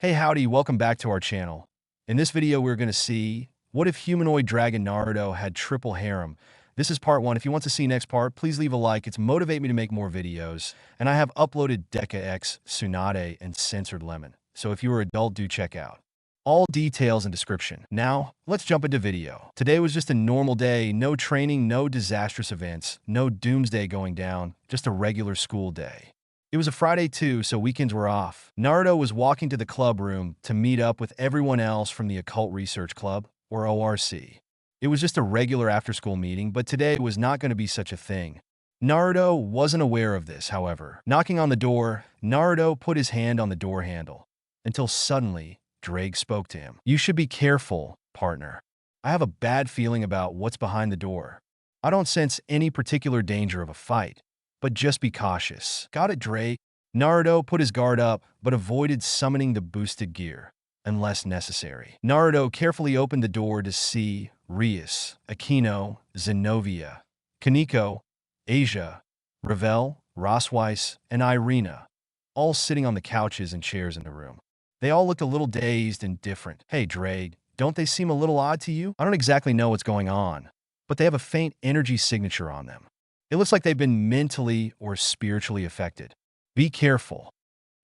Hey howdy, welcome back to our channel. In this video we're going to see, what if humanoid dragon Naruto had triple harem? This is part 1. If you want to see next part, please leave a like. It's motivate me to make more videos. And I have uploaded Deca X, Tsunade, and Censored Lemon. So if you are adult, do check out. All details in description. Now, let's jump into video. Today was just a normal day, no training, no disastrous events, no doomsday going down, just a regular school day. It was a Friday too, so weekends were off. Naruto was walking to the club room to meet up with everyone else from the Occult Research Club, or ORC. It was just a regular after-school meeting, but today was not going to be such a thing. Naruto wasn't aware of this, however. Knocking on the door, Naruto put his hand on the door handle, until suddenly, Drake spoke to him. "You should be careful, partner. I have a bad feeling about what's behind the door. I don't sense any particular danger of a fight, but just be cautious." "Got it, Drake." Naruto put his guard up, but avoided summoning the boosted gear, unless necessary. Naruto carefully opened the door to see Rias, Akino, Zenobia, Kaneko, Asia, Ravel, Rosweiss, and Irina, all sitting on the couches and chairs in the room. They all looked a little dazed and different. "Hey, Drake, don't they seem a little odd to you? I don't exactly know what's going on, but they have a faint energy signature on them. It looks like they've been mentally or spiritually affected. Be careful."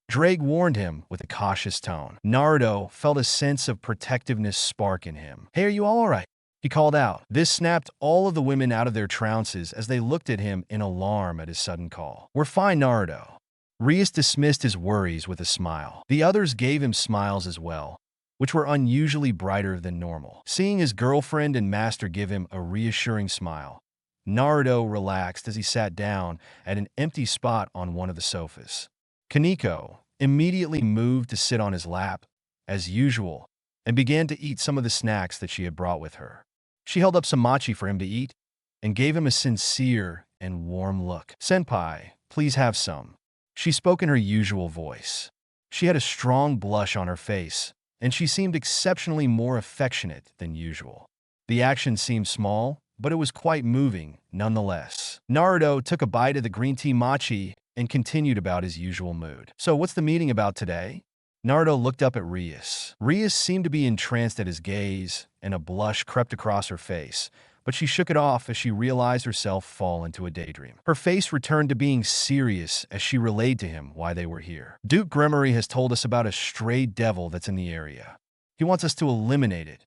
Drake warned him with a cautious tone. Naruto felt a sense of protectiveness spark in him. "Hey, are you all right?" he called out. This snapped all of the women out of their trances as they looked at him in alarm at his sudden call. "We're fine, Naruto." Rias dismissed his worries with a smile. The others gave him smiles as well, which were unusually brighter than normal. Seeing his girlfriend and master give him a reassuring smile, Naruto relaxed as he sat down at an empty spot on one of the sofas. Kaneko immediately moved to sit on his lap, as usual, and began to eat some of the snacks that she had brought with her. She held up some mochi for him to eat and gave him a sincere and warm look. "Senpai, please have some." She spoke in her usual voice. She had a strong blush on her face, and she seemed exceptionally more affectionate than usual. The action seemed small, but it was quite moving nonetheless. Naruto took a bite of the green tea mochi and continued about his usual mood. "So what's the meeting about today?" Naruto looked up at Rias. Rias seemed to be entranced at his gaze, and a blush crept across her face, but she shook it off as she realized herself fall into a daydream. Her face returned to being serious as she relayed to him why they were here. "Duke Gremory has told us about a stray devil that's in the area. He wants us to eliminate it."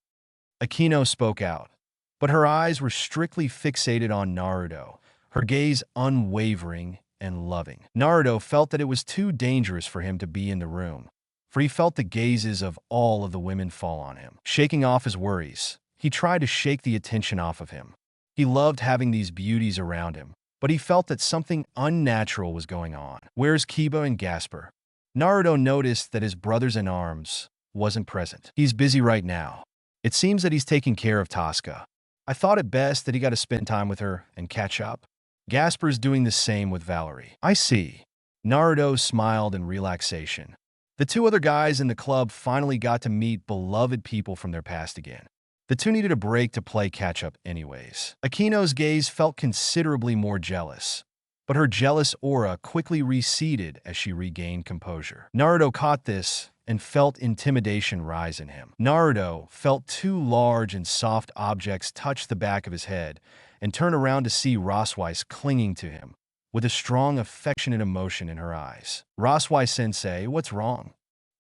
Akino spoke out, but her eyes were strictly fixated on Naruto, her gaze unwavering and loving. Naruto felt that it was too dangerous for him to be in the room, for he felt the gazes of all of the women fall on him. Shaking off his worries, he tried to shake the attention off of him. He loved having these beauties around him, but he felt that something unnatural was going on. "Where's Kiba and Gasper?" Naruto noticed that his brothers-in-arms wasn't present. "He's busy right now. It seems that he's taking care of Tosca. I thought it best that he got to spend time with her and catch up. Gasper's doing the same with Valerie." "I see." Naruto smiled in relaxation. The two other guys in the club finally got to meet beloved people from their past again. The two needed a break to play catch-up anyways. Akino's gaze felt considerably more jealous, but her jealous aura quickly receded as she regained composure. Naruto caught this and felt intimidation rise in him. Naruto felt two large and soft objects touch the back of his head and turn around to see Rosweiss clinging to him, with a strong, affectionate emotion in her eyes. "Rosweiss-sensei, what's wrong?"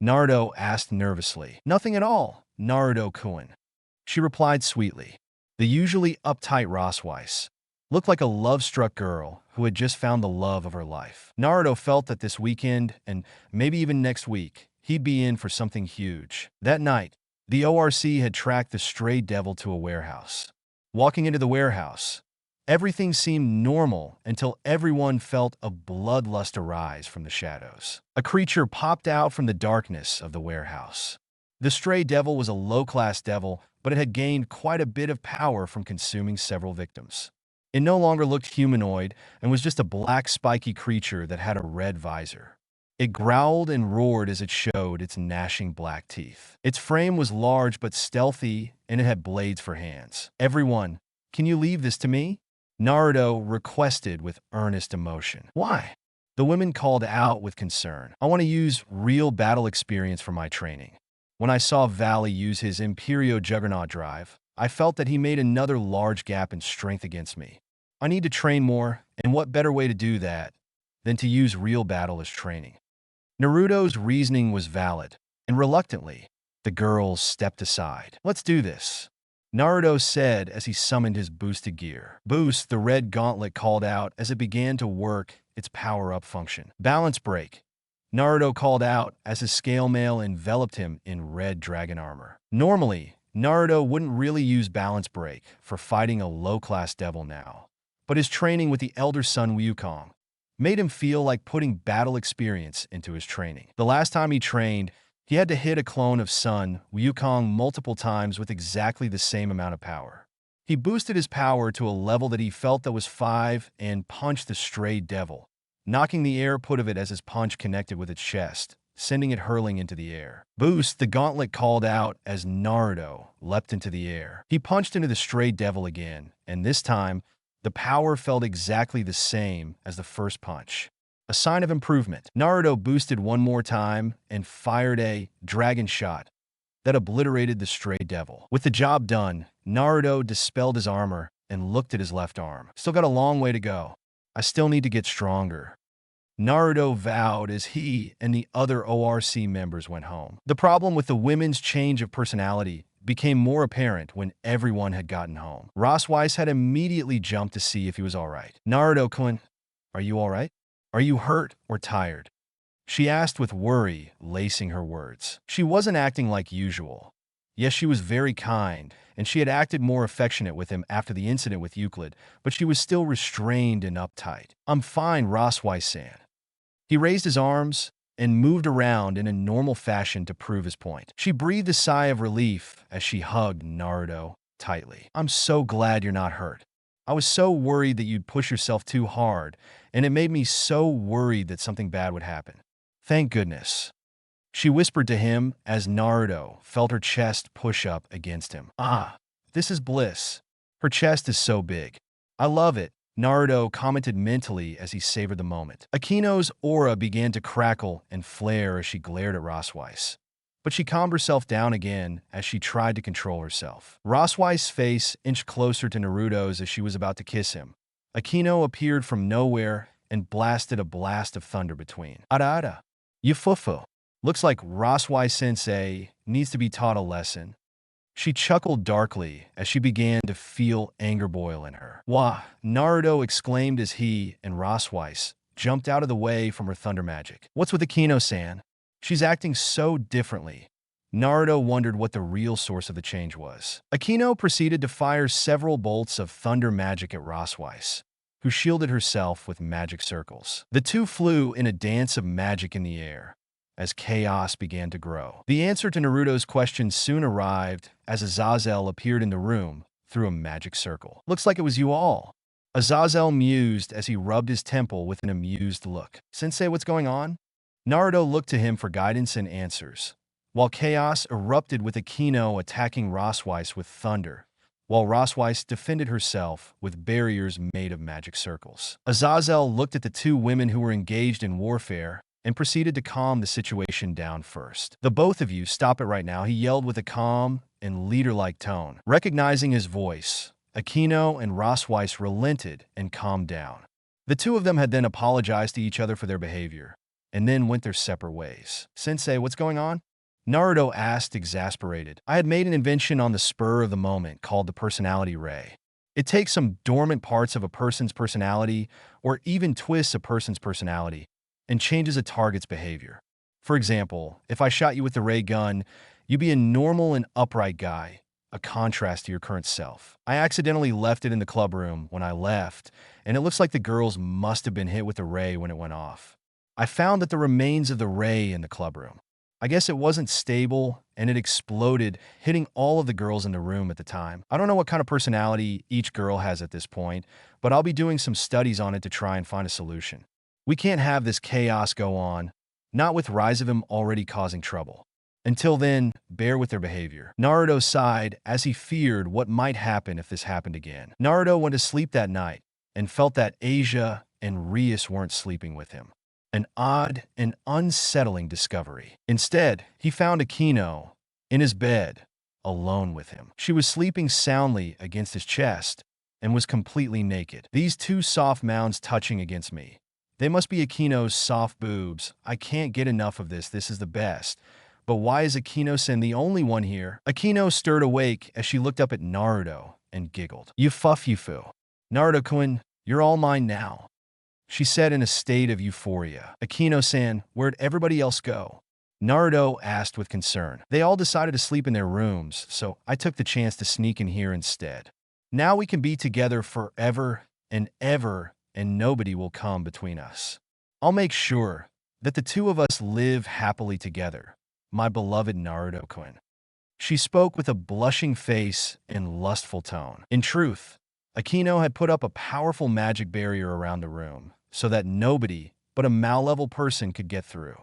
Naruto asked nervously. "Nothing at all, Naruto-kun," she replied sweetly. The usually uptight Rosweiss looked like a love-struck girl who had just found the love of her life. Naruto felt that this weekend, and maybe even next week, he'd be in for something huge. That night, the ORC had tracked the stray devil to a warehouse. Walking into the warehouse, everything seemed normal until everyone felt a bloodlust arise from the shadows. A creature popped out from the darkness of the warehouse. The stray devil was a low-class devil, but it had gained quite a bit of power from consuming several victims. It no longer looked humanoid and was just a black spiky creature that had a red visor. It growled and roared as it showed its gnashing black teeth. Its frame was large but stealthy, and it had blades for hands. "Everyone, can you leave this to me?" Naruto requested with earnest emotion. "Why?" The women called out with concern. I want to use real battle experience for my training. When I saw Valley use his Imperio Juggernaut drive, I felt that he made another large gap in strength against me. I need to train more, and what better way to do that than to use real battle as training? Naruto's reasoning was valid, and reluctantly, the girls stepped aside. Let's do this, Naruto said as he summoned his boosted gear. Boost, the red gauntlet called out as it began to work its power-up function. Balance break, Naruto called out as his scale mail enveloped him in red dragon armor. Normally, Naruto wouldn't really use balance break for fighting a low-class devil now, but his training with the elder son Wukong made him feel like putting battle experience into his training. The last time he trained, he had to hit a clone of Son Wukong multiple times with exactly the same amount of power. He boosted his power to a level that he felt that was 5 and punched the stray devil, knocking the output of it as his punch connected with its chest, sending it hurling into the air. Boost, the gauntlet called out as Naruto leapt into the air. He punched into the stray devil again, and this time, the power felt exactly the same as the first punch. A sign of improvement. Naruto boosted one more time and fired a dragon shot that obliterated the stray devil. With the job done, Naruto dispelled his armor and looked at his left arm. Still got a long way to go. I still need to get stronger, Naruto vowed as he and the other ORC members went home. The problem with the women's change of personality became more apparent when everyone had gotten home. Rossweiss had immediately jumped to see if he was all right. Naruto-kun, are you all right? Are you hurt or tired? She asked with worry, lacing her words. She wasn't acting like usual. Yes, she was very kind, and she had acted more affectionate with him after the incident with Euclid, but she was still restrained and uptight. I'm fine, Rossweiss-san. He raised his arms and moved around in a normal fashion to prove his point. She breathed a sigh of relief as she hugged Naruto tightly. I'm so glad you're not hurt. I was so worried that you'd push yourself too hard, and it made me so worried that something bad would happen. Thank goodness, she whispered to him as Naruto felt her chest push up against him. Ah, this is bliss. Her chest is so big. I love it, Naruto commented mentally as he savored the moment. Akino's aura began to crackle and flare as she glared at Rossweiss, but she calmed herself down again as she tried to control herself. Rossweiss' face inched closer to Naruto's as she was about to kiss him. Akino appeared from nowhere and blasted a blast of thunder between. Ada, Yufufu. Looks like Rossweiss-sensei needs to be taught a lesson. She chuckled darkly as she began to feel anger boil in her. Wah! Naruto exclaimed as he and Rossweiss jumped out of the way from her thunder magic. What's with Akino-san? She's acting so differently. Naruto wondered what the real source of the change was. Akino proceeded to fire several bolts of thunder magic at Rossweiss, who shielded herself with magic circles. The two flew in a dance of magic in the air as chaos began to grow. The answer to Naruto's question soon arrived as Azazel appeared in the room through a magic circle. Looks like it was you all. Azazel mused as he rubbed his temple with an amused look. Sensei, what's going on? Naruto looked to him for guidance and answers, while chaos erupted with Akino attacking Rossweiss with thunder, while Rossweiss defended herself with barriers made of magic circles. Azazel looked at the two women who were engaged in warfare and proceeded to calm the situation down first. The both of you, stop it right now, he yelled with a calm and leader-like tone. Recognizing his voice, Akino and Rossweiss relented and calmed down. The two of them had then apologized to each other for their behavior, and then went their separate ways. Sensei, what's going on? Naruto asked, exasperated. I had made an invention on the spur of the moment called the personality ray. It takes some dormant parts of a person's personality, or even twists a person's personality, and changes a target's behavior. For example, if I shot you with the ray gun, you'd be a normal and upright guy, a contrast to your current self. I accidentally left it in the club room when I left, and it looks like the girls must have been hit with the ray when it went off. I found that the remains of the ray in the club room. I guess it wasn't stable, and it exploded, hitting all of the girls in the room at the time. I don't know what kind of personality each girl has at this point, but I'll be doing some studies on it to try and find a solution. We can't have this chaos go on, not with Rise of him already causing trouble. Until then, bear with their behavior. Naruto sighed as he feared what might happen if this happened again. Naruto went to sleep that night and felt that Asia and Rias weren't sleeping with him. An odd and unsettling discovery. Instead, he found Akino in his bed, alone with him. She was sleeping soundly against his chest and was completely naked. These two soft mounds touching against me. They must be Akino's soft boobs. I can't get enough of this. This is the best. But why is Akino-sen the only one here? Akino stirred awake as she looked up at Naruto and giggled. You fu. Naruto-kun, you're all mine now, she said in a state of euphoria. Akino-san, where'd everybody else go? Naruto asked with concern. They all decided to sleep in their rooms, so I took the chance to sneak in here instead. Now we can be together forever and ever, and nobody will come between us. I'll make sure that the two of us live happily together, my beloved Naruto-kun. She spoke with a blushing face and lustful tone. In truth, Akino had put up a powerful magic barrier around the room, so that nobody but a Mal-level person could get through.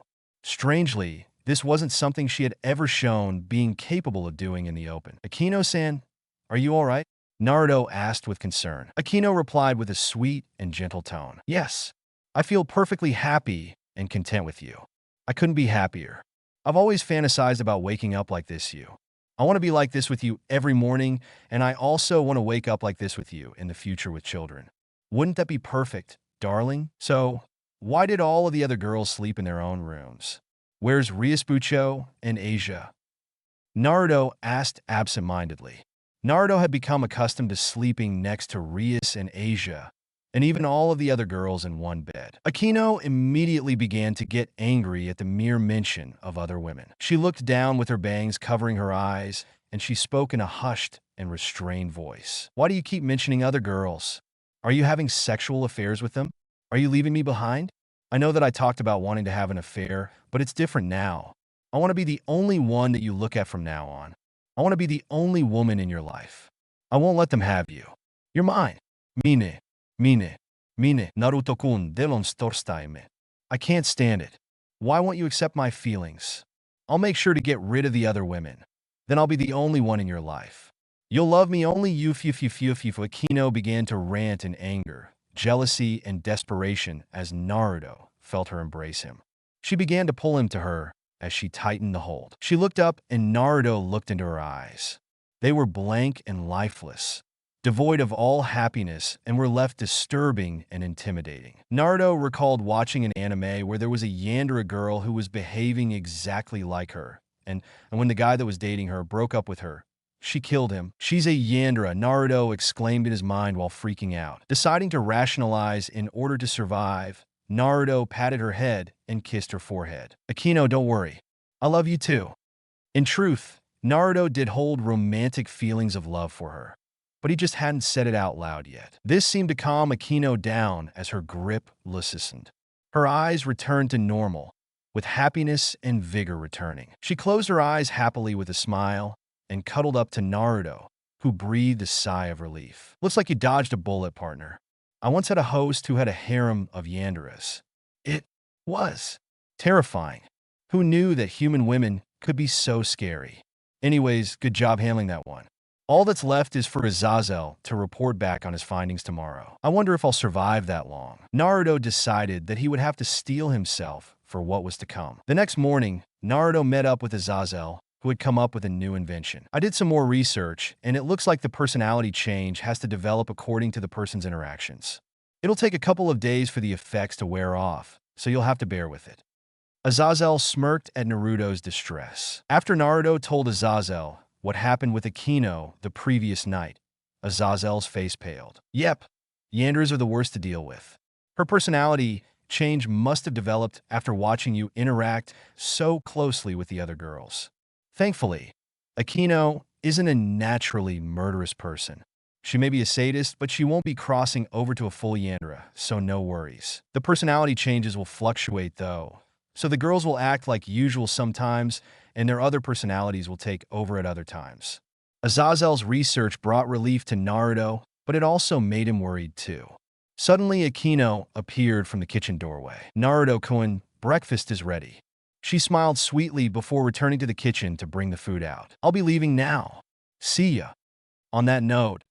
Strangely, this wasn't something she had ever shown being capable of doing in the open. Akino-san, are you all right? Naruto asked with concern. Akino replied with a sweet and gentle tone. Yes, I feel perfectly happy and content with you. I couldn't be happier. I've always fantasized about waking up like this you. I want to be like this with you every morning, and I also want to wake up like this with you in the future with children. Wouldn't that be perfect, darling? So, why did all of the other girls sleep in their own rooms? Where's Ryusubucho and Asia? Naruto asked absent-mindedly. Naruto had become accustomed to sleeping next to Ryus and Asia, and even all of the other girls in one bed. Akino immediately began to get angry at the mere mention of other women. She looked down with her bangs covering her eyes, and she spoke in a hushed and restrained voice. Why do you keep mentioning other girls? Are you having sexual affairs with them? Are you leaving me behind? I know that I talked about wanting to have an affair, but it's different now. I want to be the only one that you look at from now on. I want to be the only woman in your life. I won't let them have you. You're mine. Mine. Naruto-kun, delon storstaime. I can't stand it. Why won't you accept my feelings? I'll make sure to get rid of the other women. Then I'll be the only one in your life. You'll love me only you. Akino began to rant in anger, jealousy, and desperation as Naruto felt her embrace him. She began to pull him to her as she tightened the hold. She looked up and Naruto looked into her eyes. They were blank and lifeless, devoid of all happiness, and were left disturbing and intimidating. Naruto recalled watching an anime where there was a Yandere girl who was behaving exactly like her, and when the guy that was dating her broke up with her, she killed him. She's a Yandere, Naruto exclaimed in his mind while freaking out. Deciding to rationalize in order to survive, Naruto patted her head and kissed her forehead. Akino, don't worry. I love you too. In truth, Naruto did hold romantic feelings of love for her, but he just hadn't said it out loud yet. This seemed to calm Akino down as her grip loosened. Her eyes returned to normal, with happiness and vigor returning. She closed her eyes happily with a smile and cuddled up to Naruto, who breathed a sigh of relief. Looks like you dodged a bullet, partner. I once had a host who had a harem of Yanderes. It was terrifying. Who knew that human women could be so scary? Anyways, good job handling that one. All that's left is for Azazel to report back on his findings tomorrow. I wonder if I'll survive that long. Naruto decided that he would have to steel himself for what was to come. The next morning, Naruto met up with Azazel, who had come up with a new invention. I did some more research, and it looks like the personality change has to develop according to the person's interactions. It'll take a couple of days for the effects to wear off, so you'll have to bear with it. Azazel smirked at Naruto's distress. After Naruto told Azazel what happened with Akino the previous night, Azazel's face paled. Yep, Yanderes are the worst to deal with. Her personality change must have developed after watching you interact so closely with the other girls. Thankfully, Akino isn't a naturally murderous person. She may be a sadist, but she won't be crossing over to a full Yandere, so no worries. The personality changes will fluctuate, though, so the girls will act like usual sometimes, and their other personalities will take over at other times. Azazel's research brought relief to Naruto, but it also made him worried too. Suddenly, Akino appeared from the kitchen doorway. Naruto-kun, breakfast is ready. She smiled sweetly before returning to the kitchen to bring the food out. I'll be leaving now. See ya. On that note,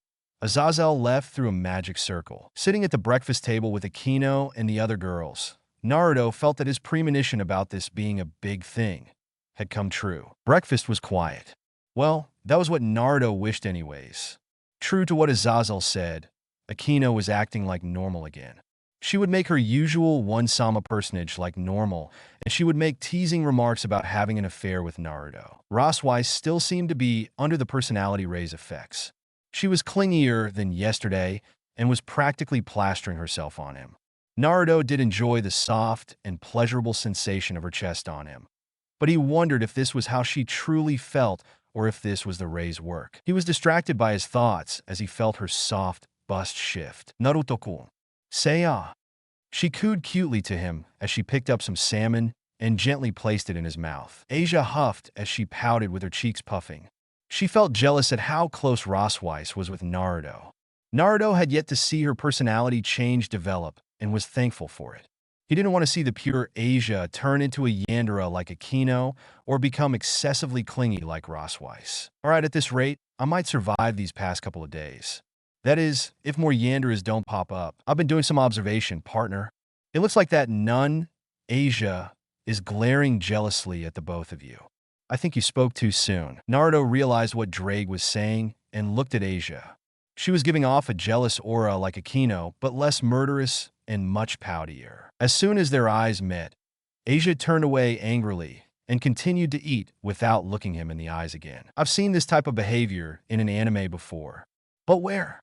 Azazel left through a magic circle. Sitting at the breakfast table with Akino and the other girls, Naruto felt that his premonition about this being a big thing had come true. Breakfast was quiet. Well, that was what Naruto wished anyways. True to what Azazel said, Akino was acting like normal again. She would make her usual one-sama personage like normal, and she would make teasing remarks about having an affair with Naruto. Rosweiss still seemed to be under the personality raise effects. She was clingier than yesterday and was practically plastering herself on him. Naruto did enjoy the soft and pleasurable sensation of her chest on him, but he wondered if this was how she truly felt or if this was the Rei's work. He was distracted by his thoughts as he felt her soft bust shift. Naruto-kun. Seiya. She cooed cutely to him as she picked up some salmon and gently placed it in his mouth. Asia huffed as she pouted with her cheeks puffing. She felt jealous at how close Rosweiss was with Naruto. Naruto had yet to see her personality change develop and was thankful for it. He didn't want to see the pure Asia turn into a Yandere like Akino or become excessively clingy like Rosweiss. Alright, at this rate, I might survive these past couple of days. That is, if more Yanderes don't pop up. I've been doing some observation, partner. It looks like that nun, Asia, is glaring jealously at the both of you. I think you spoke too soon. Naruto realized what Drake was saying and looked at Asia. She was giving off a jealous aura like Akino, but less murderous and much poutier. As soon as their eyes met, Asia turned away angrily and continued to eat without looking him in the eyes again. I've seen this type of behavior in an anime before. But where?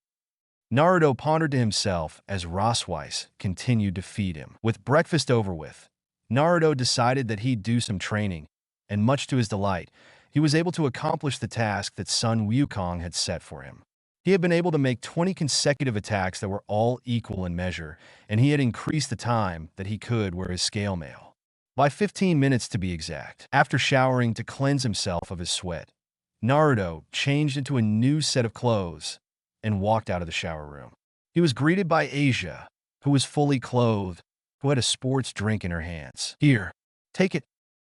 Naruto pondered to himself as Rosweiss continued to feed him. With breakfast over with, Naruto decided that he'd do some training, and much to his delight, he was able to accomplish the task that Sun Wukong had set for him. He had been able to make 20 consecutive attacks that were all equal in measure, and he had increased the time that he could wear his scale mail. By 15 minutes to be exact. After showering to cleanse himself of his sweat, Naruto changed into a new set of clothes and walked out of the shower room. He was greeted by Asia, who was fully clothed, who had a sports drink in her hands. "Here, take it,"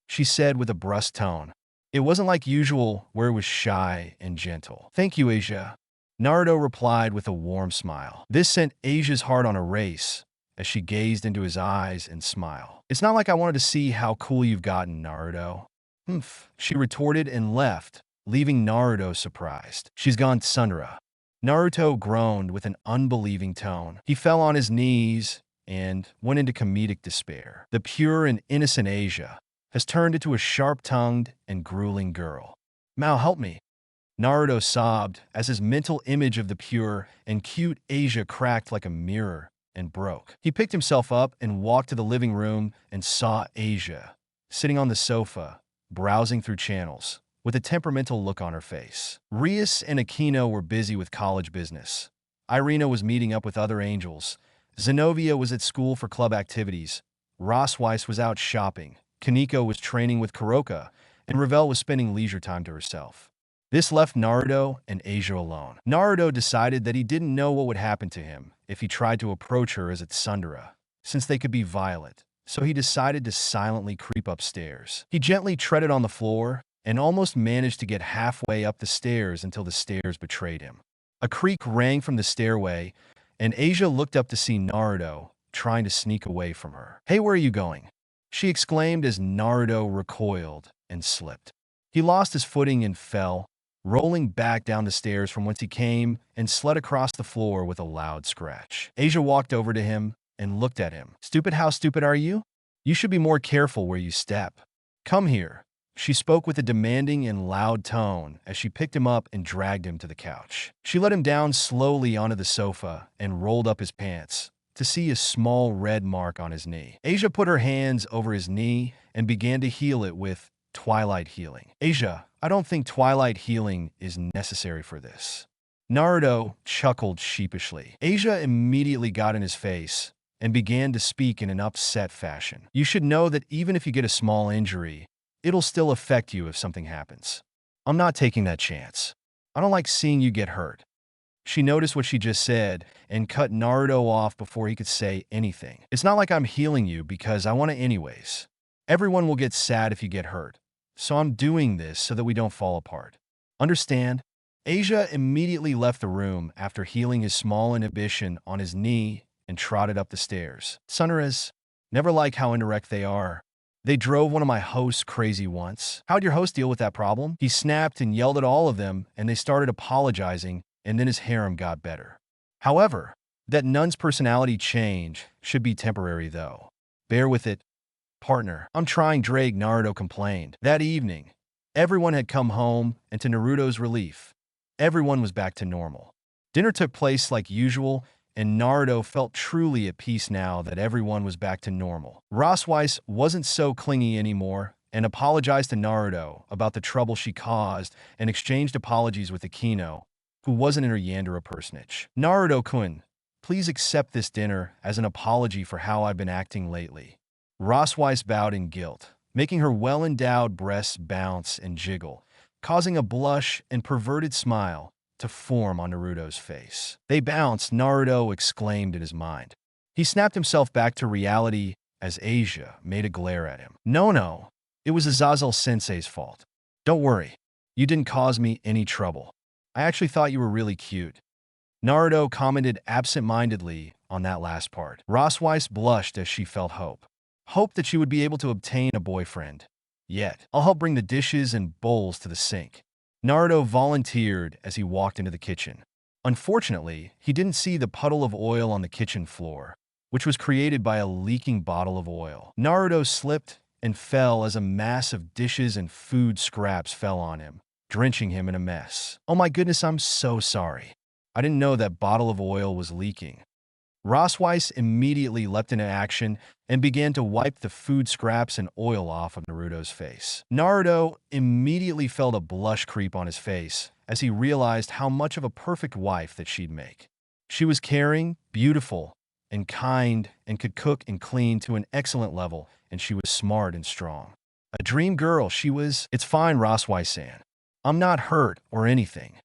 she said with a brusque tone. It wasn't like usual, where it was shy and gentle. "Thank you, Asia," Naruto replied with a warm smile. This sent Asia's heart on a race as she gazed into his eyes and smiled. "It's not like I wanted to see how cool you've gotten, Naruto." "Humph," she retorted and left, leaving Naruto surprised. "She's gone, Tsundere." Naruto groaned with an unbelieving tone. He fell on his knees and went into comedic despair. The pure and innocent Asia has turned into a sharp-tongued and grueling girl. "Mao, help me." Naruto sobbed as his mental image of the pure and cute Asia cracked like a mirror and broke. He picked himself up and walked to the living room and saw Asia sitting on the sofa, browsing through channels, with a temperamental look on her face. Rias and Akino were busy with college business. Irina was meeting up with other angels. Zenobia was at school for club activities. Rosweiss was out shopping. Kaneko was training with Kuroka, and Ravel was spending leisure time to herself. This left Naruto and Asia alone. Naruto decided that he didn't know what would happen to him if he tried to approach her as a tsundere, since they could be violent, so he decided to silently creep upstairs. He gently treaded on the floor and almost managed to get halfway up the stairs until the stairs betrayed him. A creak rang from the stairway, and Asia looked up to see Naruto trying to sneak away from her. "Hey, where are you going?" she exclaimed as Naruto recoiled and slipped. He lost his footing and fell, rolling back down the stairs from whence he came and slid across the floor with a loud scratch. Asia walked over to him and looked at him. "Stupid, how stupid are you? You should be more careful where you step. Come here." She spoke with a demanding and loud tone as she picked him up and dragged him to the couch. She let him down slowly onto the sofa and rolled up his pants to see a small red mark on his knee. Asia put her hands over his knee and began to heal it with Twilight Healing. "Asia, I don't think Twilight Healing is necessary for this." Naruto chuckled sheepishly. Asia immediately got in his face and began to speak in an upset fashion. "You should know that even if you get a small injury, it'll still affect you if something happens. I'm not taking that chance. I don't like seeing you get hurt." She noticed what she just said and cut Naruto off before he could say anything. "It's not like I'm healing you because I want to anyways. Everyone will get sad if you get hurt, so I'm doing this so that we don't fall apart. Understand?" Asia immediately left the room after healing his small inhibition on his knee and trotted up the stairs. "Sunrise," Never like how indirect they are. They drove one of my hosts crazy once. How'd your host deal with that problem? He snapped and yelled at all of them, and they started apologizing, and then his harem got better. However, that nun's personality change should be temporary though. Bear with it, partner. I'm trying, Drake, Naruto complained. That evening, everyone had come home, and to Naruto's relief, everyone was back to normal. Dinner took place like usual, and Naruto felt truly at peace now that everyone was back to normal. Rosweiss wasn't so clingy anymore and apologized to Naruto about the trouble she caused and exchanged apologies with Akino, who wasn't in her Yandere personage. Naruto-kun, please accept this dinner as an apology for how I've been acting lately. Rosweiss bowed in guilt, making her well-endowed breasts bounce and jiggle, causing a blush and perverted smile to form on Naruto's face. They bounced, Naruto exclaimed in his mind. He snapped himself back to reality as Asia made a glare at him. No, it was Azazel Sensei's fault. Don't worry, you didn't cause me any trouble. I actually thought you were really cute. Naruto commented absent-mindedly on that last part. Rosweiss blushed as she felt hope. Hope that she would be able to obtain a boyfriend. Yet, I'll help bring the dishes and bowls to the sink. Naruto volunteered as he walked into the kitchen. Unfortunately, he didn't see the puddle of oil on the kitchen floor, which was created by a leaking bottle of oil. Naruto slipped and fell as a mass of dishes and food scraps fell on him, drenching him in a mess. Oh my goodness, I'm so sorry. I didn't know that bottle of oil was leaking. Rosweiss immediately leapt into action and began to wipe the food scraps and oil off of Naruto's face. Naruto immediately felt a blush creep on his face as he realized how much of a perfect wife that she'd make. She was caring, beautiful, and kind, and could cook and clean to an excellent level, and she was smart and strong. A dream girl she was. It's fine, Rosweiss-san. I'm not hurt or anything.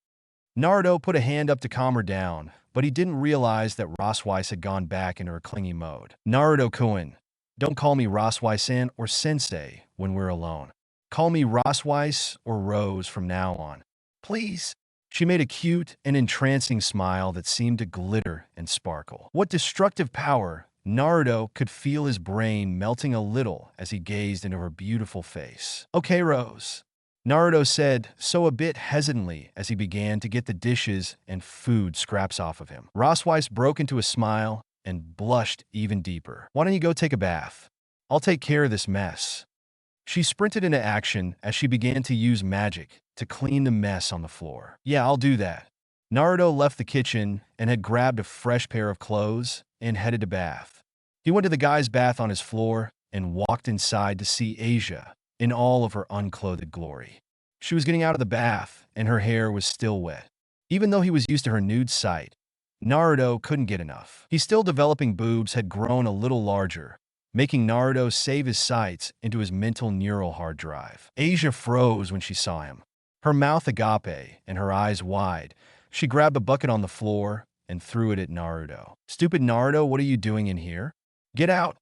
Naruto put a hand up to calm her down, but he didn't realize that Rosweiss had gone back into her clingy mode. Naruto-kun, don't call me Rosweiss-san or Sensei when we're alone. Call me Rosweiss or Rose from now on. Please. She made a cute and entrancing smile that seemed to glitter and sparkle. What destructive power! Naruto could feel his brain melting a little as he gazed into her beautiful face. Okay, Rose. Naruto said, so a bit hesitantly as he began to get the dishes and food scraps off of him. Rosweiss broke into a smile and blushed even deeper. Why don't you go take a bath? I'll take care of this mess. She sprinted into action as she began to use magic to clean the mess on the floor. Yeah, I'll do that. Naruto left the kitchen and had grabbed a fresh pair of clothes and headed to bath. He went to the guy's bath on his floor and walked inside to see Asia in all of her unclothed glory. She was getting out of the bath, and her hair was still wet. Even though he was used to her nude sight, Naruto couldn't get enough. His still developing boobs had grown a little larger, making Naruto save his sights into his mental neural hard drive. Asia froze when she saw him. Her mouth agape and her eyes wide, she grabbed a bucket on the floor and threw it at Naruto. Stupid Naruto, what are you doing in here? Get out!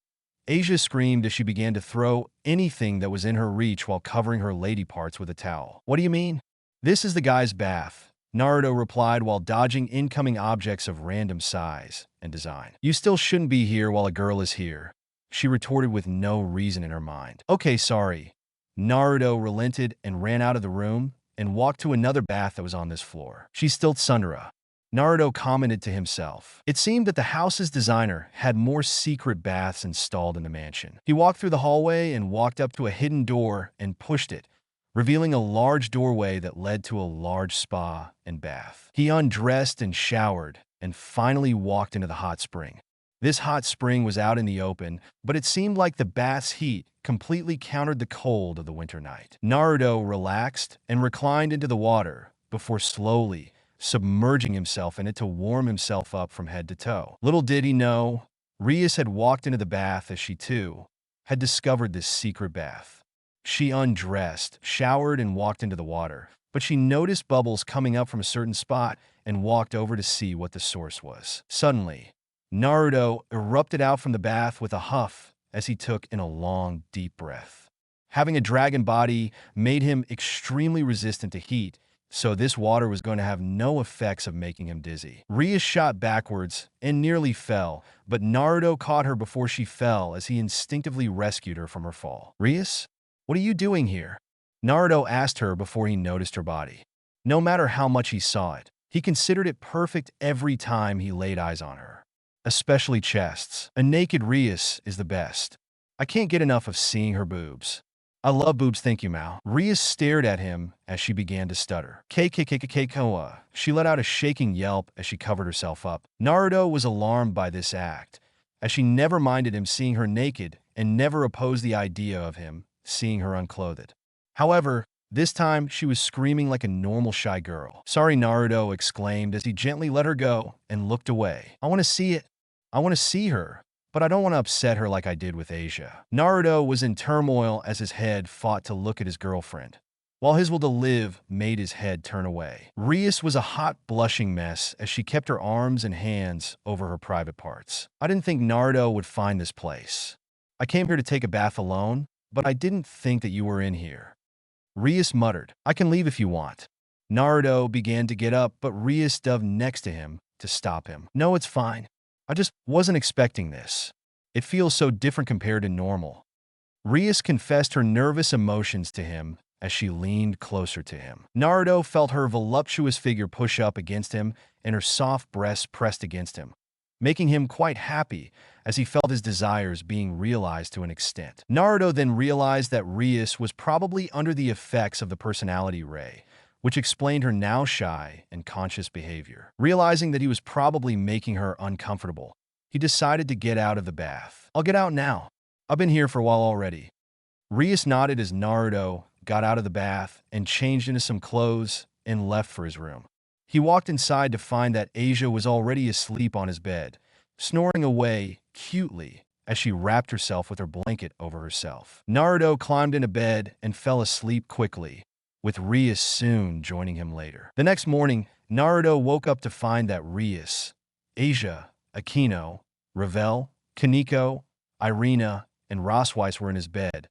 Asia screamed as she began to throw anything that was in her reach while covering her lady parts with a towel. What do you mean? This is the guy's bath, Naruto replied while dodging incoming objects of random size and design. You still shouldn't be here while a girl is here, she retorted with no reason in her mind. Okay, sorry. Naruto relented and ran out of the room and walked to another bath that was on this floor. She's still Tsundere. Naruto commented to himself. It seemed that the house's designer had more secret baths installed in the mansion. He walked through the hallway and walked up to a hidden door and pushed it, revealing a large doorway that led to a large spa and bath. He undressed and showered and finally walked into the hot spring. This hot spring was out in the open, but it seemed like the bath's heat completely countered the cold of the winter night. Naruto relaxed and reclined into the water before slowly submerging himself in it to warm himself up from head to toe. Little did he know, Rias had walked into the bath as she too had discovered this secret bath. She undressed, showered, and walked into the water, but she noticed bubbles coming up from a certain spot and walked over to see what the source was. Suddenly, Naruto erupted out from the bath with a huff as he took in a long, deep breath. Having a dragon body made him extremely resistant to heat, so this water was going to have no effects of making him dizzy. Ria shot backwards and nearly fell, but Naruto caught her before she fell as he instinctively rescued her from her fall. "Rias, what are you doing here?" Naruto asked her before he noticed her body. No matter how much he saw it, he considered it perfect every time he laid eyes on her. Especially chests. A naked Rias is the best. I can't get enough of seeing her boobs. I love boobs, thank you, Mao. Rias stared at him as she began to stutter. Koa. She let out a shaking yelp as she covered herself up. Naruto was alarmed by this act, as she never minded him seeing her naked and never opposed the idea of him seeing her unclothed. However, this time she was screaming like a normal shy girl. "Sorry," Naruto exclaimed as he gently let her go and looked away. "I want to see it. I want to see her. But I don't want to upset her like I did with Asia." Naruto was in turmoil as his head fought to look at his girlfriend, while his will to live made his head turn away. Rias was a hot, blushing mess as she kept her arms and hands over her private parts. "I didn't think Naruto would find this place. I came here to take a bath alone, but I didn't think that you were in here." Rias muttered. "I can leave if you want." Naruto began to get up, but Rias dove next to him to stop him. "No, it's fine. I just wasn't expecting this. It feels so different compared to normal." Rias confessed her nervous emotions to him as she leaned closer to him. Naruto felt her voluptuous figure push up against him and her soft breasts pressed against him, making him quite happy as he felt his desires being realized to an extent. Naruto then realized that Rias was probably under the effects of the personality ray, which explained her now shy and conscious behavior. Realizing that he was probably making her uncomfortable, he decided to get out of the bath. "I'll get out now. I've been here for a while already." Rias nodded as Naruto got out of the bath and changed into some clothes and left for his room. He walked inside to find that Asia was already asleep on his bed, snoring away cutely as she wrapped herself with her blanket over herself. Naruto climbed into bed and fell asleep quickly, with Rias soon joining him later. The next morning, Naruto woke up to find that Rias, Asia, Akino, Ravel, Kaneko, Irina, and Rosweiss were in his bed.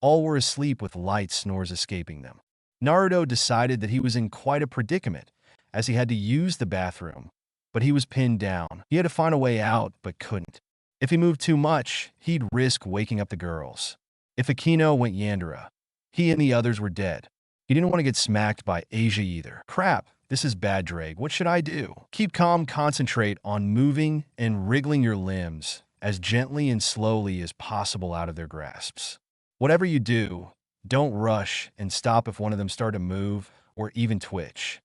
All were asleep with light snores escaping them. Naruto decided that he was in quite a predicament, as he had to use the bathroom, but he was pinned down. He had to find a way out, but couldn't. If he moved too much, he'd risk waking up the girls. If Akino went Yandere, he and the others were dead. He didn't want to get smacked by Asia either. "Crap, this is bad, Drake. What should I do?" Keep calm, concentrate on moving and wriggling your limbs as gently and slowly as possible out of their grasps. Whatever you do, don't rush and stop if one of them start to move or even twitch.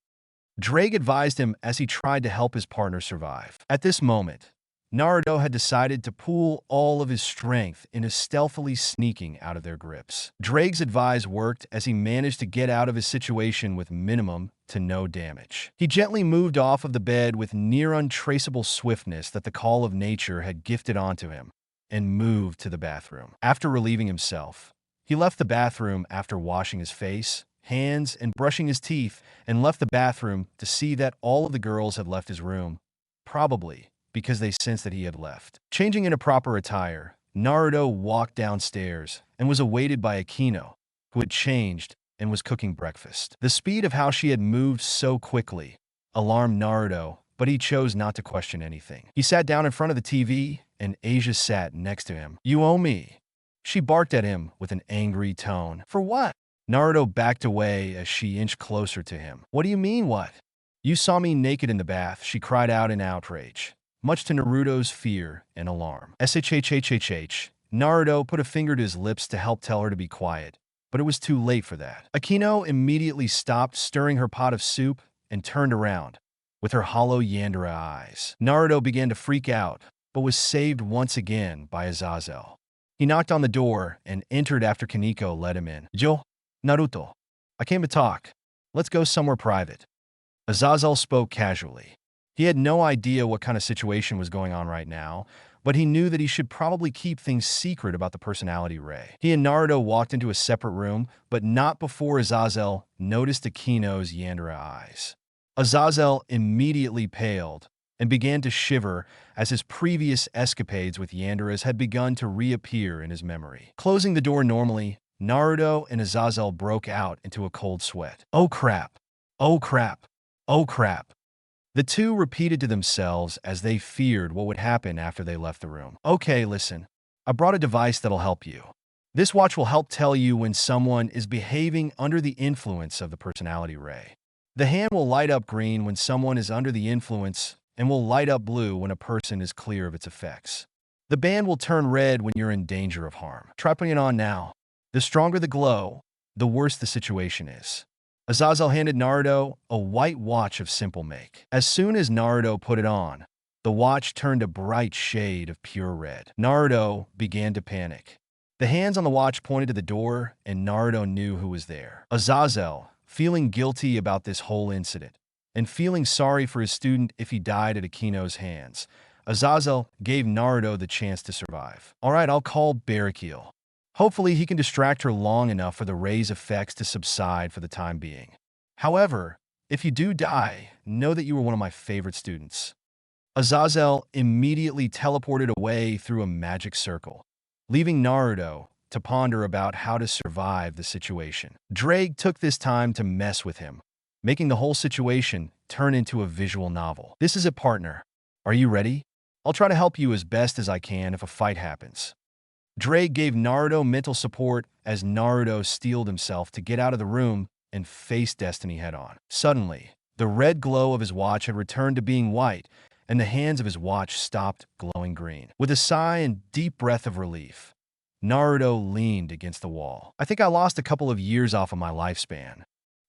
Drake advised him as he tried to help his partner survive. At this moment, Naruto had decided to pool all of his strength into stealthily sneaking out of their grips. Drake's advice worked as he managed to get out of his situation with minimum to no damage. He gently moved off of the bed with near untraceable swiftness that the call of nature had gifted onto him and moved to the bathroom. After relieving himself, he left the bathroom after washing his face, hands, and brushing his teeth, and left the bathroom to see that all of the girls had left his room, probably because they sensed that he had left. Changing into proper attire, Naruto walked downstairs and was awaited by Akino, who had changed and was cooking breakfast. The speed of how she had moved so quickly alarmed Naruto, but he chose not to question anything. He sat down in front of the TV, and Asia sat next to him. "You owe me." She barked at him with an angry tone. "For what?" Naruto backed away as she inched closer to him. "What do you mean, what?" "You saw me naked in the bath," she cried out in outrage, much to Naruto's fear and alarm. SHHHHH. Naruto put a finger to his lips to help tell her to be quiet, but it was too late for that. Akino immediately stopped stirring her pot of soup and turned around, with her hollow Yandere eyes. Naruto began to freak out, but was saved once again by Azazel. He knocked on the door and entered after Kaneko let him in. "Yo, Naruto, I came to talk. Let's go somewhere private." Azazel spoke casually. He had no idea what kind of situation was going on right now, but he knew that he should probably keep things secret about the personality ray. He and Naruto walked into a separate room, but not before Azazel noticed Akino's Yandere eyes. Azazel immediately paled and began to shiver as his previous escapades with Yanderes had begun to reappear in his memory. Closing the door normally, Naruto and Azazel broke out into a cold sweat. "Oh crap. Oh crap. Oh crap. The two repeated to themselves as they feared what would happen after they left the room. Okay, listen. I brought a device that'll help you. This watch will help tell you when someone is behaving under the influence of the personality ray. The hand will light up green when someone is under the influence and will light up blue when a person is clear of its effects. The band will turn red when you're in danger of harm. Try putting it on now. The stronger the glow, the worse the situation is. Azazel handed Naruto a white watch of simple make. As soon as Naruto put it on, the watch turned a bright shade of pure red. Naruto began to panic. The hands on the watch pointed to the door, and Naruto knew who was there. Azazel, feeling guilty about this whole incident, and feeling sorry for his student if he died at Akino's hands, Azazel gave Naruto the chance to survive. All right, I'll call Barrakiel. Hopefully, he can distract her long enough for the ray's effects to subside for the time being. However, if you do die, know that you were one of my favorite students. Azazel immediately teleported away through a magic circle, leaving Naruto to ponder about how to survive the situation. Drake took this time to mess with him, making the whole situation turn into a visual novel. This is it, partner. Are you ready? I'll try to help you as best as I can if a fight happens. Drake gave Naruto mental support as Naruto steeled himself to get out of the room and face Destiny head-on. Suddenly, the red glow of his watch had returned to being white, and the hands of his watch stopped glowing green. With a sigh and deep breath of relief, Naruto leaned against the wall. I think I lost a couple of years off of my lifespan.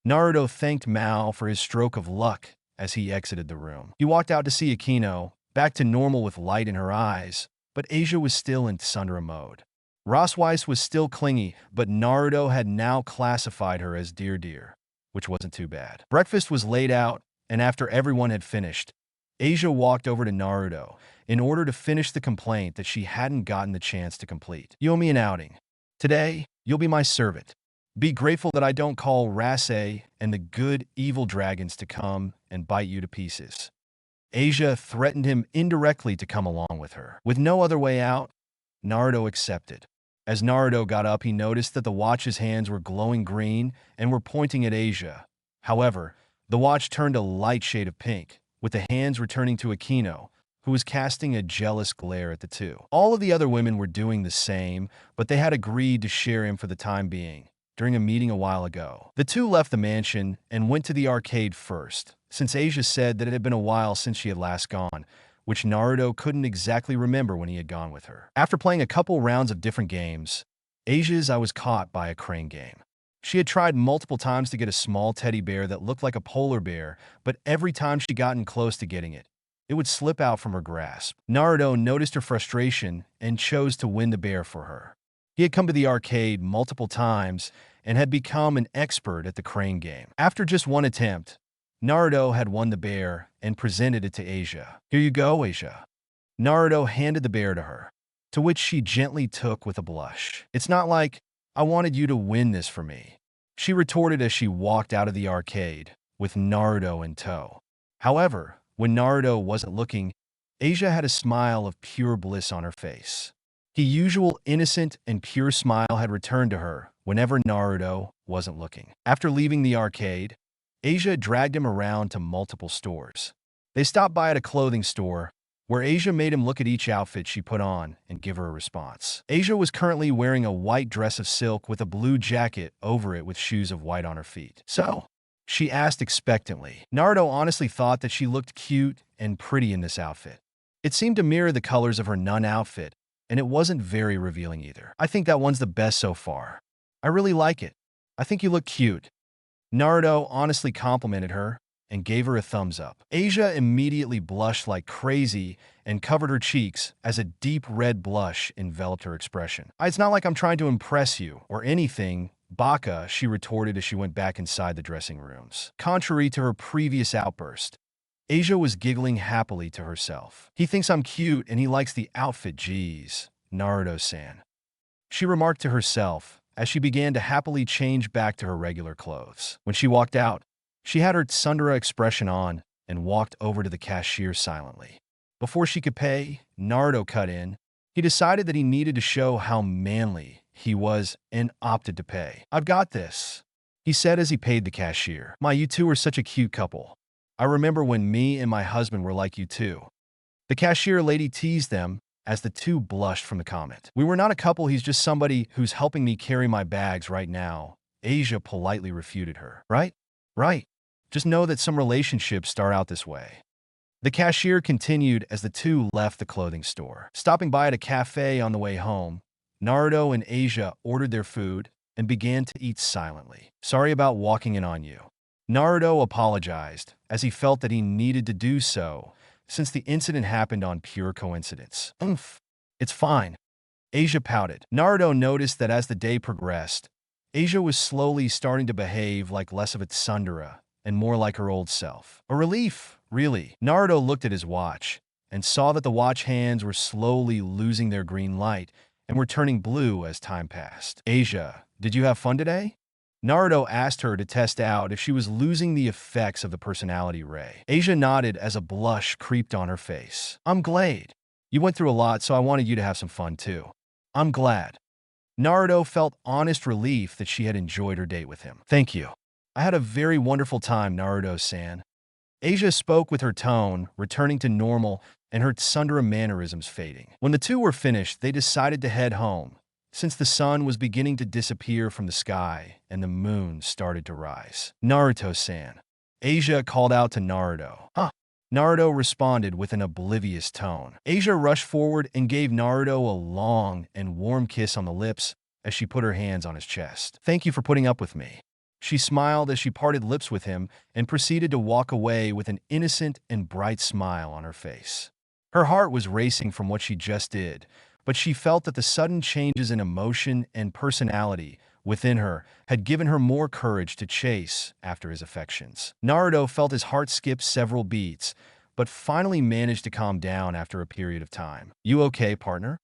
Naruto thanked Mao for his stroke of luck as he exited the room. He walked out to see Akino, back to normal with light in her eyes, but Asia was still in Sundara mode. Rossweiss was still clingy, but Naruto had now classified her as dear, which wasn't too bad. Breakfast was laid out, and after everyone had finished, Asia walked over to Naruto in order to finish the complaint that she hadn't gotten the chance to complete. You owe me an outing. Today, you'll be my servant. Be grateful that I don't call Rasei and the good evil dragons to come and bite you to pieces. Asia threatened him indirectly to come along with her. With no other way out, Naruto accepted. As Naruto got up, he noticed that the watch's hands were glowing green and were pointing at Asia. However, the watch turned a light shade of pink, with the hands returning to Akino, who was casting a jealous glare at the two. All of the other women were doing the same, but they had agreed to share him for the time being, during a meeting a while ago. The two left the mansion and went to the arcade first, since Asia said that it had been a while since she had last gone, which Naruto couldn't exactly remember when he had gone with her. After playing a couple rounds of different games, Asia's I was caught by a crane game. She had tried multiple times to get a small teddy bear that looked like a polar bear, but every time she gotten close to getting it, it would slip out from her grasp. Naruto noticed her frustration and chose to win the bear for her. He had come to the arcade multiple times and had become an expert at the crane game. After just one attempt, Naruto had won the bear and presented it to Asia. Here you go, Asia. Naruto handed the bear to her, to which she gently took with a blush. It's not like I wanted you to win this for me, she retorted as she walked out of the arcade, with Naruto in tow. However, when Naruto wasn't looking, Asia had a smile of pure bliss on her face. The usual innocent and pure smile had returned to her whenever Naruto wasn't looking. After leaving the arcade, Asia dragged him around to multiple stores. They stopped by at a clothing store, where Asia made him look at each outfit she put on and give her a response. Asia was currently wearing a white dress of silk with a blue jacket over it with shoes of white on her feet. So, she asked expectantly. Naruto honestly thought that she looked cute and pretty in this outfit. It seemed to mirror the colors of her nun outfit, and it wasn't very revealing either. I think that one's the best so far. I really like it. I think you look cute. Naruto honestly complimented her and gave her a thumbs up. Asia immediately blushed like crazy and covered her cheeks as a deep red blush enveloped her expression. It's not like I'm trying to impress you or anything, Baka, she retorted as she went back inside the dressing rooms. Contrary to her previous outburst, Asia was giggling happily to herself. He thinks I'm cute and he likes the outfit, geez, Naruto-san, she remarked to herself as she began to happily change back to her regular clothes. When she walked out, she had her tsundere expression on and walked over to the cashier silently. Before she could pay, Naruto cut in. He decided that he needed to show how manly he was and opted to pay. I've got this. he said as he paid the cashier. "My, you two are such a cute couple. I remember when me and my husband were like you too." The cashier lady teased them as the two blushed from the comment. "We were not a couple, he's just somebody who's helping me carry my bags right now." Asia politely refuted her. Right? Right. Just know that some relationships start out this way. The cashier continued as the two left the clothing store. Stopping by at a cafe on the way home, Naruto and Asia ordered their food and began to eat silently. "Sorry about walking in on you." Naruto apologized, as he felt that he needed to do so, since the incident happened on pure coincidence. "Oomph. It's fine." Asia pouted. Naruto noticed that as the day progressed, Asia was slowly starting to behave like less of a tsundere and more like her old self. A relief, really. Naruto looked at his watch and saw that the watch hands were slowly losing their green light and were turning blue as time passed. "Asia, did you have fun today?" Naruto asked her to test out if she was losing the effects of the personality ray. Asia nodded as a blush creeped on her face. "I'm glad. You went through a lot, so I wanted you to have some fun too." "I'm glad." Naruto felt honest relief that she had enjoyed her date with him. "Thank you. I had a very wonderful time, Naruto-san." Asia spoke with her tone returning to normal and her tsundere mannerisms fading. When the two were finished, they decided to head home, since the sun was beginning to disappear from the sky and the moon started to rise. "Naruto-san." Asia called out to Naruto. "Huh?" Naruto responded with an oblivious tone. Asia rushed forward and gave Naruto a long and warm kiss on the lips as she put her hands on his chest. "Thank you for putting up with me." She smiled as she parted lips with him and proceeded to walk away with an innocent and bright smile on her face. Her heart was racing from what she just did, but she felt that the sudden changes in emotion and personality within her had given her more courage to chase after his affections. Naruto felt his heart skip several beats, but finally managed to calm down after a period of time. "You okay, partner?"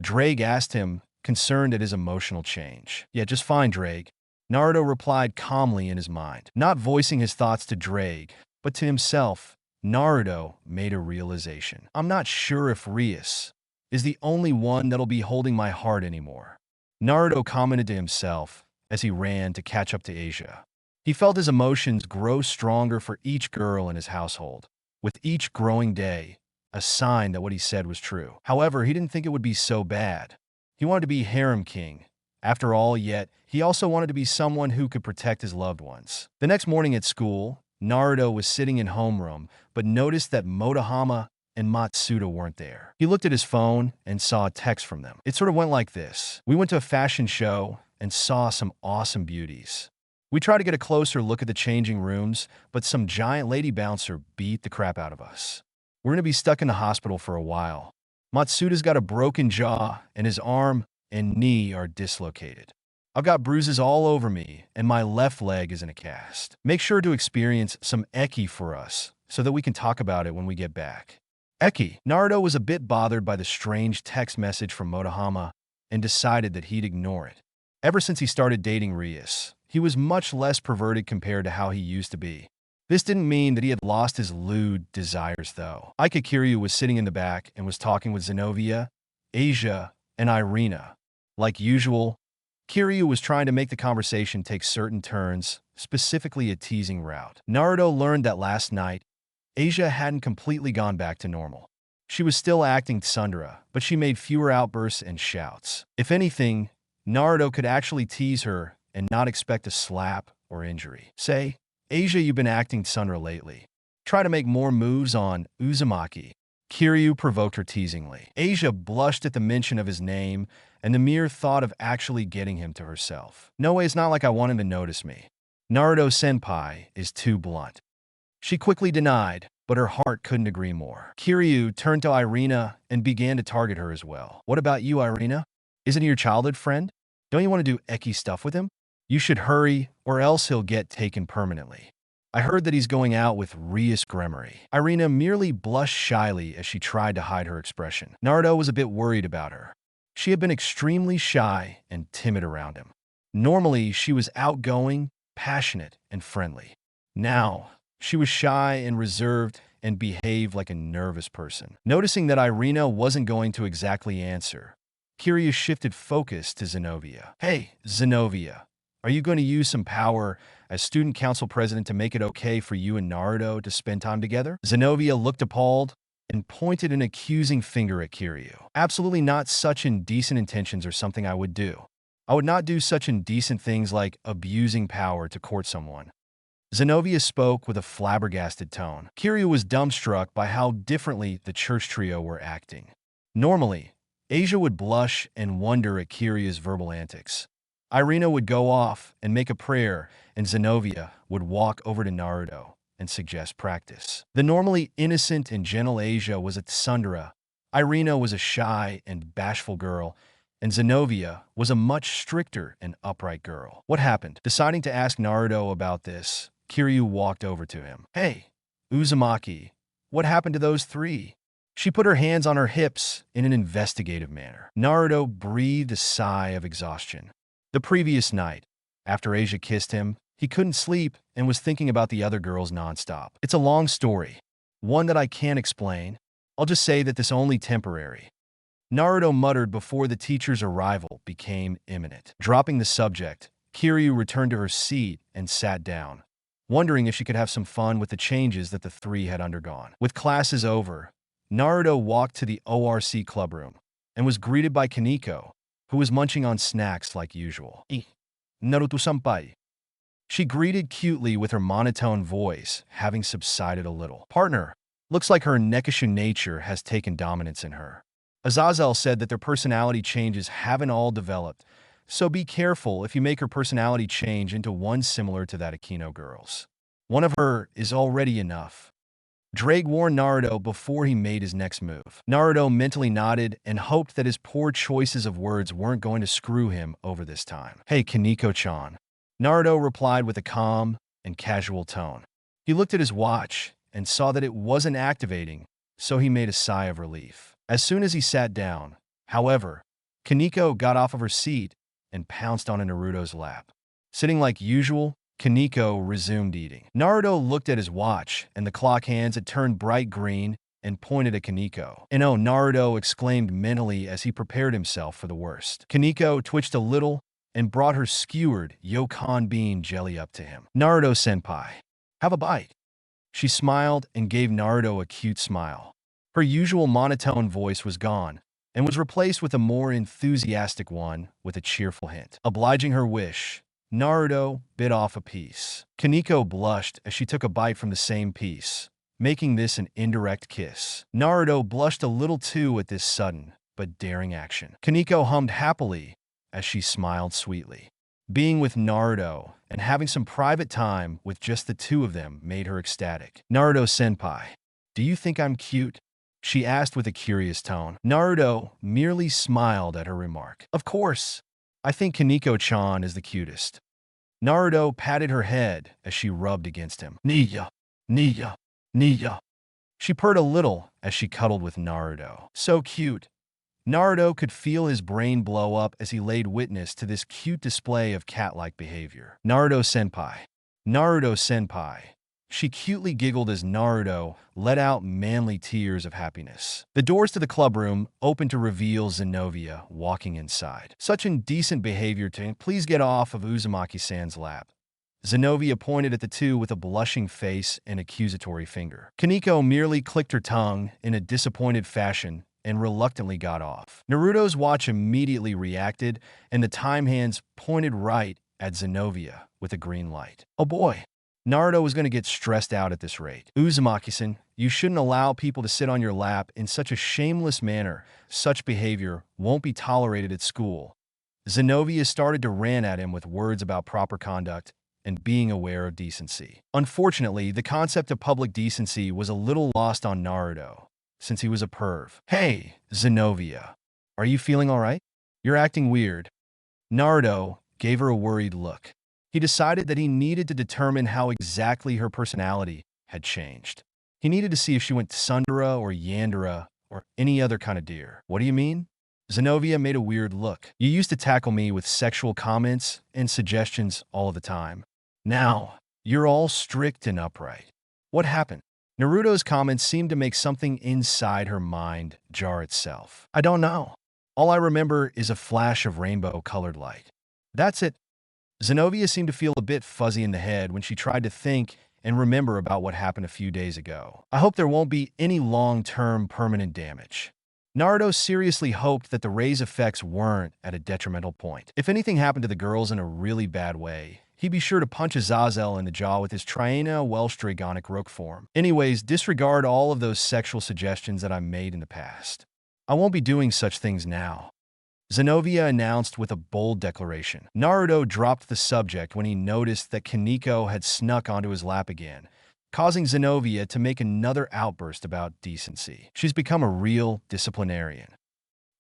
Drake asked him, concerned at his emotional change. "Yeah, just fine, Drake." Naruto replied calmly in his mind. Not voicing his thoughts to Drake, but to himself, Naruto made a realization. "I'm not sure if Rias is the only one that'll be holding my heart anymore." Naruto commented to himself as he ran to catch up to Asia. He felt his emotions grow stronger for each girl in his household, with each growing day, a sign that what he said was true. However, he didn't think it would be so bad. He wanted to be harem king. After all, yet, he also wanted to be someone who could protect his loved ones. The next morning at school, Naruto was sitting in homeroom, but noticed that Motohama and Matsuda weren't there. He looked at his phone and saw a text from them. It sort of went like this. "We went to a fashion show and saw some awesome beauties. We tried to get a closer look at the changing rooms, but some giant lady bouncer beat the crap out of us. We're going to be stuck in the hospital for a while. Matsuda's got a broken jaw and his arm and knee are dislocated. I've got bruises all over me and my left leg is in a cast. Make sure to experience some eki for us so that we can talk about it when we get back." Eki. Naruto was a bit bothered by the strange text message from Motohama and decided that he'd ignore it. Ever since he started dating Rias, he was much less perverted compared to how he used to be. This didn't mean that he had lost his lewd desires, though. Ika Kiryu was sitting in the back and was talking with Zenobia, Asia, and Irina. Like usual, Kiryu was trying to make the conversation take certain turns, specifically a teasing route. Naruto learned that last night, Asia hadn't completely gone back to normal. She was still acting tsundere, but she made fewer outbursts and shouts. If anything, Naruto could actually tease her and not expect a slap or injury. Say, "Asia, you've been acting tsundere lately. Try to make more moves on Uzumaki." Kiryu provoked her teasingly. Asia blushed at the mention of his name and the mere thought of actually getting him to herself. "No way, it's not like I want him to notice me. Naruto-senpai is too blunt." She quickly denied, but her heart couldn't agree more. Kiryu turned to Irina and began to target her as well. "What about you, Irina? Isn't he your childhood friend? Don't you want to do eki stuff with him? You should hurry, or else he'll get taken permanently. I heard that he's going out with Rias Gremory." Irina merely blushed shyly as she tried to hide her expression. Naruto was a bit worried about her. She had been extremely shy and timid around him. Normally, she was outgoing, passionate, and friendly. Now, she was shy and reserved and behaved like a nervous person. Noticing that Irina wasn't going to exactly answer, Kiryu shifted focus to Zenobia. "Hey, Zenobia, Are you going to use some power as student council president to make it okay for you and Naruto to spend time together? Zenobia looked appalled and pointed an accusing finger at Kiryu. Absolutely not. Such indecent intentions are something I would do. I would not do such indecent things like abusing power to court someone. Zenobia spoke with a flabbergasted tone. Kiryu was dumbstruck by how differently the church trio were acting. Normally, Asia would blush and wonder at Kiryu's verbal antics. Irina would go off and make a prayer, and Zenobia would walk over to Naruto and suggest practice. The normally innocent and gentle Asia was a tsundere. Irina was a shy and bashful girl, and Zenobia was a much stricter and upright girl. What happened? Deciding to ask Naruto about this, Kiryu walked over to him. Hey, Uzumaki, what happened to those three? She put her hands on her hips in an investigative manner. Naruto breathed a sigh of exhaustion. The previous night, after Asia kissed him, he couldn't sleep and was thinking about the other girls nonstop. It's a long story, one that I can't explain. I'll just say that this only temporary. Naruto muttered before the teacher's arrival became imminent. Dropping the subject, Kiryu returned to her seat and sat down, wondering if she could have some fun with the changes that the three had undergone. With classes over, Naruto walked to the ORC clubroom and was greeted by Kaneko, who was munching on snacks like usual. Naruto-senpai. She greeted cutely with her monotone voice, having subsided a little. Partner, looks like her Nekishu nature has taken dominance in her. Azazel said that their personality changes haven't all developed, so be careful if you make her personality change into one similar to that Akino girl's. One of her is already enough. Drake warned Naruto before he made his next move. Naruto mentally nodded and hoped that his poor choices of words weren't going to screw him over this time. Hey, Kaneko-chan. Naruto replied with a calm and casual tone. He looked at his watch and saw that it wasn't activating, so he made a sigh of relief. As soon as he sat down, however, Kaneko got off of her seat and pounced on Naruto's lap. Sitting like usual, Kaneko resumed eating. Naruto looked at his watch, and the clock hands had turned bright green and pointed at Kaneko. And oh, Naruto exclaimed mentally as he prepared himself for the worst. Kaneko twitched a little and brought her skewered yokon bean jelly up to him. Naruto-senpai, have a bite. She smiled and gave Naruto a cute smile. Her usual monotone voice was gone and was replaced with a more enthusiastic one with a cheerful hint. Obliging her wish, Naruto bit off a piece. Kaneko blushed as she took a bite from the same piece, making this an indirect kiss. Naruto blushed a little too at this sudden but daring action. Kaneko hummed happily as she smiled sweetly. Being with Naruto and having some private time with just the two of them made her ecstatic. Naruto-senpai, do you think I'm cute? She asked with a curious tone. Naruto merely smiled at her remark. Of course, I think Kaneko-chan is the cutest. Naruto patted her head as she rubbed against him. Niya, Niya, Niya. She purred a little as she cuddled with Naruto. So cute. Naruto could feel his brain blow up as he laid witness to this cute display of cat-like behavior. Naruto-senpai. Naruto-senpai. She cutely giggled as Naruto let out manly tears of happiness. The doors to the clubroom opened to reveal Zenobia walking inside. Such indecent behavior to please get off of Uzumaki-san's lap. Zenobia pointed at the two with a blushing face and accusatory finger. Kaneko merely clicked her tongue in a disappointed fashion and reluctantly got off. Naruto's watch immediately reacted, and the time hands pointed right at Zenobia with a green light. Oh boy, Naruto was going to get stressed out at this rate. Uzumaki-san, you shouldn't allow people to sit on your lap in such a shameless manner. Such behavior won't be tolerated at school. Zenobia started to rant at him with words about proper conduct and being aware of decency. Unfortunately, the concept of public decency was a little lost on Naruto, since he was a perv. Hey, Zenobia, are you feeling all right? You're acting weird. Naruto gave her a worried look. He decided that he needed to determine how exactly her personality had changed. He needed to see if she went tsundere or yandere or any other kind of deer. What do you mean? Zenobia made a weird look. You used to tackle me with sexual comments and suggestions all of the time. Now, you're all strict and upright. What happened? Naruto's comments seemed to make something inside her mind jar itself. I don't know. All I remember is a flash of rainbow-colored light. That's it. Zenobia seemed to feel a bit fuzzy in the head when she tried to think and remember about what happened a few days ago. I hope there won't be any long-term permanent damage. Naruto seriously hoped that the Ray's effects weren't at a detrimental point. If anything happened to the girls in a really bad way, he'd be sure to punch Azazel in the jaw with his Triana Welsh Dragonic Rook form. Anyways, disregard all of those sexual suggestions that I made in the past. I won't be doing such things now. Zenobia announced with a bold declaration. Naruto dropped the subject when he noticed that Kaneko had snuck onto his lap again, causing Zenobia to make another outburst about decency. She's become a real disciplinarian,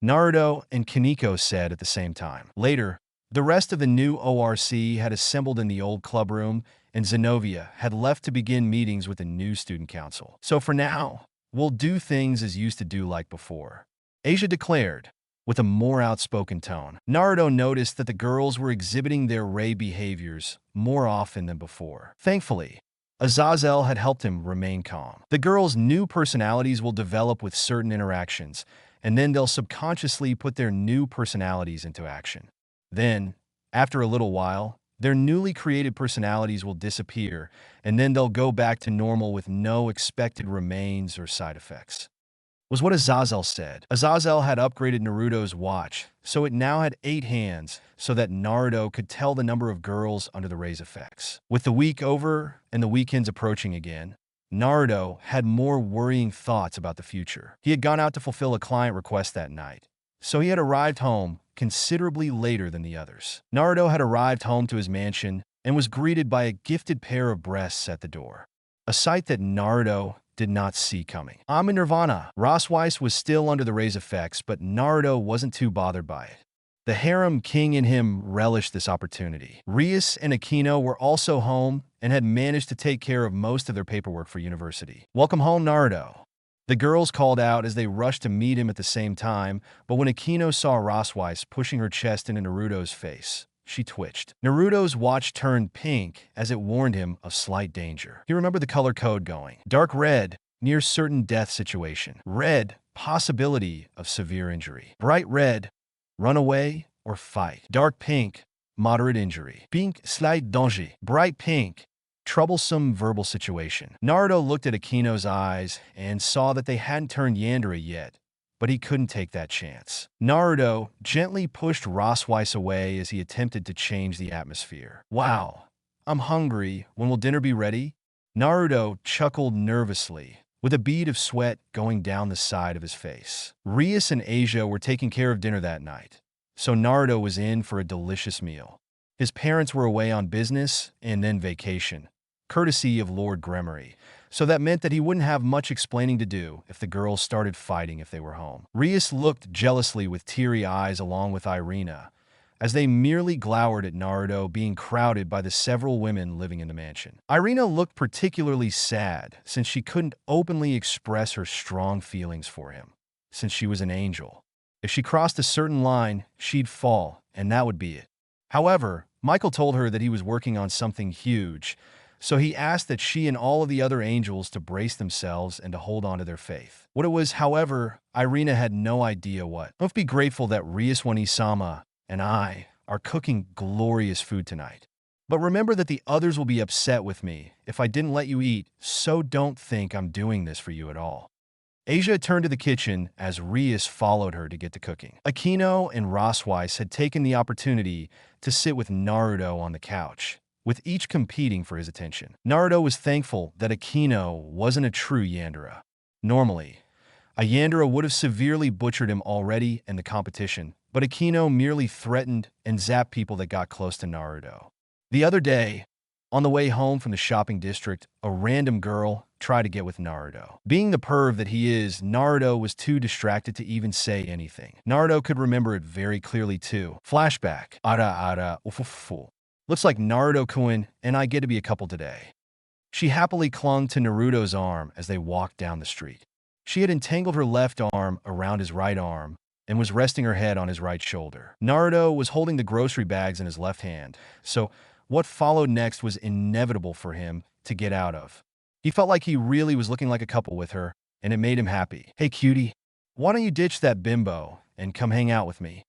Naruto and Kaneko said at the same time. Later, the rest of the new ORC had assembled in the old club room, and Zenobia had left to begin meetings with the new student council. So for now, we'll do things as used to do like before, Asia declared, with a more outspoken tone. Naruto noticed that the girls were exhibiting their Ray behaviors more often than before. Thankfully, Azazel had helped him remain calm. The girls' new personalities will develop with certain interactions, and then they'll subconsciously put their new personalities into action. Then, after a little while, their newly created personalities will disappear, and then they'll go back to normal with no expected remains or side effects, was what Azazel said. Azazel had upgraded Naruto's watch, so it now had 8 hands, so that Naruto could tell the number of girls under the Ray's effects. With the week over and the weekends approaching again, Naruto had more worrying thoughts about the future. He had gone out to fulfill a client request that night, so he had arrived home considerably later than the others. Naruto had arrived home to his mansion and was greeted by a gifted pair of breasts at the door, a sight that Naruto did not see coming. I'm in Nirvana. Rosweiss was still under the Ray's effects, but Naruto wasn't too bothered by it. The harem king in him relished this opportunity. Rias and Aquino were also home and had managed to take care of most of their paperwork for university. Welcome home, Naruto. The girls called out as they rushed to meet him at the same time, but when Aquino saw Rosweiss pushing her chest into Naruto's face, she twitched. Naruto's watch turned pink as it warned him of slight danger. He remembered the color code going. Dark red, near certain death situation. Red, possibility of severe injury. Bright red, run away or fight. Dark pink, moderate injury. Pink, slight danger. Bright pink, troublesome verbal situation. Naruto looked at Aquino's eyes and saw that they hadn't turned Yandere yet, but he couldn't take that chance. Naruto gently pushed Rosweiss away as he attempted to change the atmosphere. Wow, I'm hungry. When will dinner be ready? Naruto chuckled nervously, with a bead of sweat going down the side of his face. Rias and Asia were taking care of dinner that night, so Naruto was in for a delicious meal. His parents were away on business and then vacation, courtesy of Lord Gremory, so that meant that he wouldn't have much explaining to do if the girls started fighting if they were home. Rias looked jealously with teary eyes along with Irina, as they merely glowered at Naruto being crowded by the several women living in the mansion. Irina looked particularly sad since she couldn't openly express her strong feelings for him, since she was an angel. If she crossed a certain line, she'd fall, and that would be it. However, Michael told her that he was working on something huge, so he asked that she and all of the other angels to brace themselves and to hold on to their faith. What it was, however, Irina had no idea what. Let's be grateful that Rias Wanisama and I are cooking glorious food tonight. But remember that the others will be upset with me if I didn't let you eat, so don't think I'm doing this for you at all. Asia turned to the kitchen as Rias followed her to get to cooking. Aquino and Rosweiss had taken the opportunity to sit with Naruto on the couch, with each competing for his attention. Naruto was thankful that Aquino wasn't a true Yandere. Normally, a Yandere would have severely butchered him already in the competition, but Aquino merely threatened and zapped people that got close to Naruto. The other day, on the way home from the shopping district, a random girl tried to get with Naruto. Being the perv that he is, Naruto was too distracted to even say anything. Naruto could remember it very clearly too. Flashback. Ara ufufu. Looks like Naruto-kun and I get to be a couple today. She happily clung to Naruto's arm as they walked down the street. She had entangled her left arm around his right arm and was resting her head on his right shoulder. Naruto was holding the grocery bags in his left hand, so what followed next was inevitable for him to get out of. He felt like he really was looking like a couple with her, and it made him happy. Hey cutie, why don't you ditch that bimbo and come hang out with me?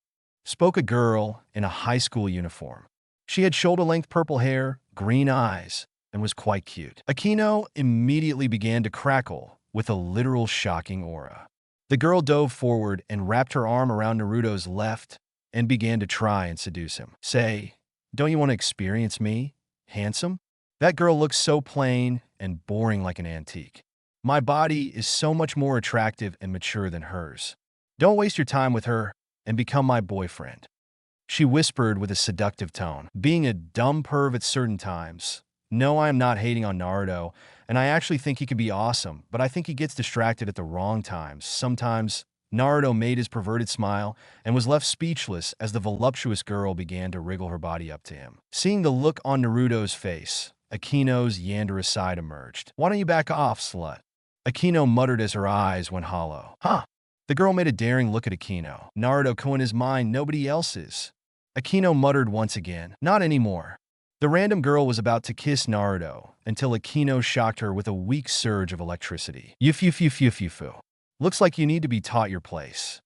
Spoke a girl in a high school uniform. She had shoulder-length purple hair, green eyes, and was quite cute. Akino immediately began to crackle with a literal shocking aura. The girl dove forward and wrapped her arm around Naruto's left and began to try and seduce him. Say, "Don't you want to experience me, handsome?" That girl looks so plain and boring like an antique. My body is so much more attractive and mature than hers. Don't waste your time with her and become my boyfriend, she whispered with a seductive tone. Being a dumb perv at certain times. No, I am not hating on Naruto, and I actually think he could be awesome, but I think he gets distracted at the wrong times. Sometimes, Naruto made his perverted smile and was left speechless as the voluptuous girl began to wriggle her body up to him. Seeing the look on Naruto's face, Akino's Yandere side emerged. "Why don't you back off, slut?" Akino muttered as her eyes went hollow. Huh? The girl made a daring look at Akino. Naruto in his mind, nobody else's. Akino muttered once again, "Not anymore." The random girl was about to kiss Naruto until Akino shocked her with a weak surge of electricity. Yufu. Looks like you need to be taught your place.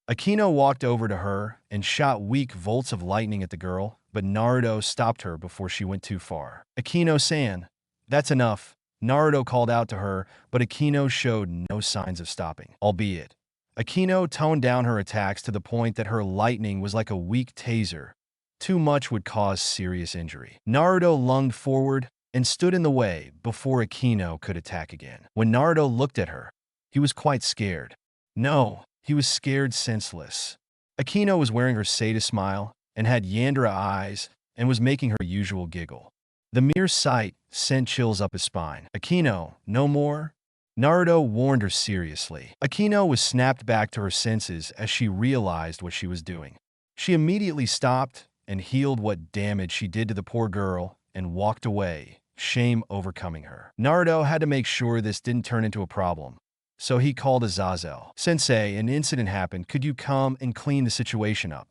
Akino walked over to her and shot weak volts of lightning at the girl, but Naruto stopped her before she went too far. "Akino-san, that's enough," Naruto called out to her, but Akino showed no signs of stopping. Albeit, Akino toned down her attacks to the point that her lightning was like a weak taser. Too much would cause serious injury. Naruto lunged forward and stood in the way before Akino could attack again. When Naruto looked at her, he was quite scared. No, he was scared senseless. Akino was wearing her sadist smile and had Yandere eyes and was making her usual giggle. The mere sight sent chills up his spine. "Akino, no more?" Naruto warned her seriously. Akino was snapped back to her senses as she realized what she was doing. She immediately stopped and healed what damage she did to the poor girl and walked away, shame overcoming her. Naruto had to make sure this didn't turn into a problem, so he called Azazel. "Sensei, an incident happened. Could you come and clean the situation up?"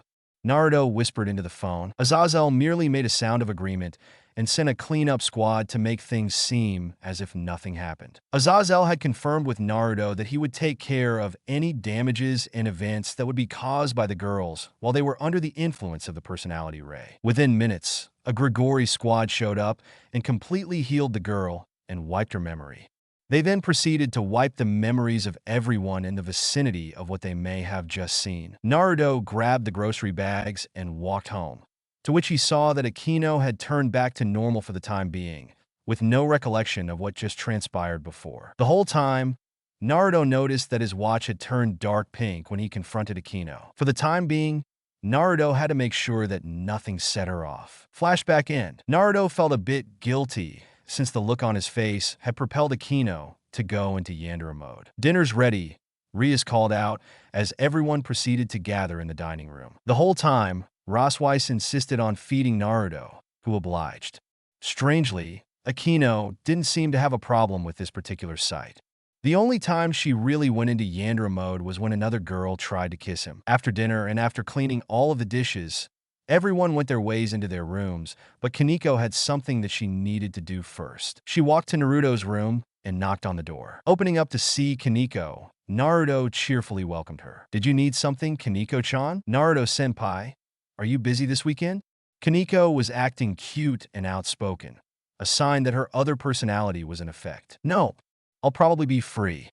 Naruto whispered into the phone. Azazel merely made a sound of agreement and sent a cleanup squad to make things seem as if nothing happened. Azazel had confirmed with Naruto that he would take care of any damages and events that would be caused by the girls while they were under the influence of the personality ray. Within minutes, a Grigori squad showed up and completely healed the girl and wiped her memory. They then proceeded to wipe the memories of everyone in the vicinity of what they may have just seen. Naruto grabbed the grocery bags and walked home, to which he saw that Akino had turned back to normal for the time being, with no recollection of what just transpired before. The whole time, Naruto noticed that his watch had turned dark pink when he confronted Akino. For the time being, Naruto had to make sure that nothing set her off. Flashback end. Naruto felt a bit guilty since the look on his face had propelled Akino to go into Yandere mode. "Dinner's ready," Rias called out as everyone proceeded to gather in the dining room. The whole time, Rosweiss insisted on feeding Naruto, who obliged. Strangely, Akino didn't seem to have a problem with this particular sight. The only time she really went into Yandere mode was when another girl tried to kiss him. After dinner and after cleaning all of the dishes, everyone went their ways into their rooms, but Kaneko had something that she needed to do first. She walked to Naruto's room and knocked on the door. Opening up to see Kaneko, Naruto cheerfully welcomed her. "Did you need something, Kaneko-chan?" "Naruto-senpai, are you busy this weekend?" Kaneko was acting cute and outspoken, a sign that her other personality was in effect. "No, I'll probably be free,"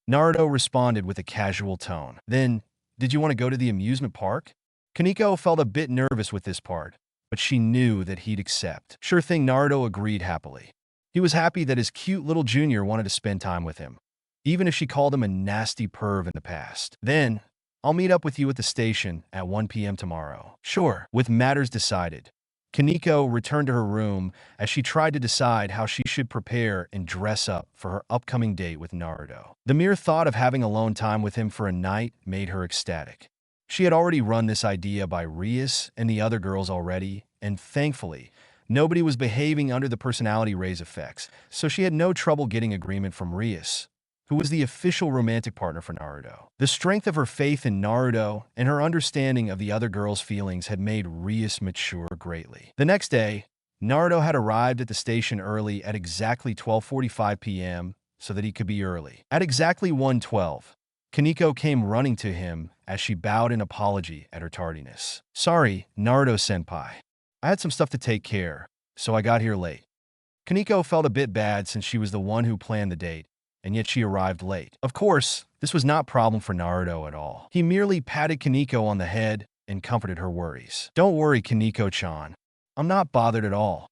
Naruto responded with a casual tone. "Then, did you want to go to the amusement park?" Kaneko felt a bit nervous with this part, but she knew that he'd accept. "Sure thing," Naruto agreed happily. He was happy that his cute little junior wanted to spend time with him, even if she called him a nasty perv in the past. "Then, I'll meet up with you at the station at 1 p.m. tomorrow." "Sure." With matters decided, Kaneko returned to her room as she tried to decide how she should prepare and dress up for her upcoming date with Naruto. The mere thought of having alone time with him for a night made her ecstatic. She had already run this idea by Rias and the other girls already, and thankfully, nobody was behaving under the personality rays effects, so she had no trouble getting agreement from Rias, who was the official romantic partner for Naruto. The strength of her faith in Naruto and her understanding of the other girls' feelings had made Rias mature greatly. The next day, Naruto had arrived at the station early at exactly 12:45 p.m. so that he could be early. At exactly 1:12, Kaneko came running to him as she bowed in apology at her tardiness. "Sorry, Naruto-senpai. I had some stuff to take care, so I got here late. Kaneko felt a bit bad since she was the one who planned the date, and yet she arrived late. Of course, this was not a problem for Naruto at all. He merely patted Kaneko on the head and comforted her worries. "Don't worry, Kaneko-chan. I'm not bothered at all."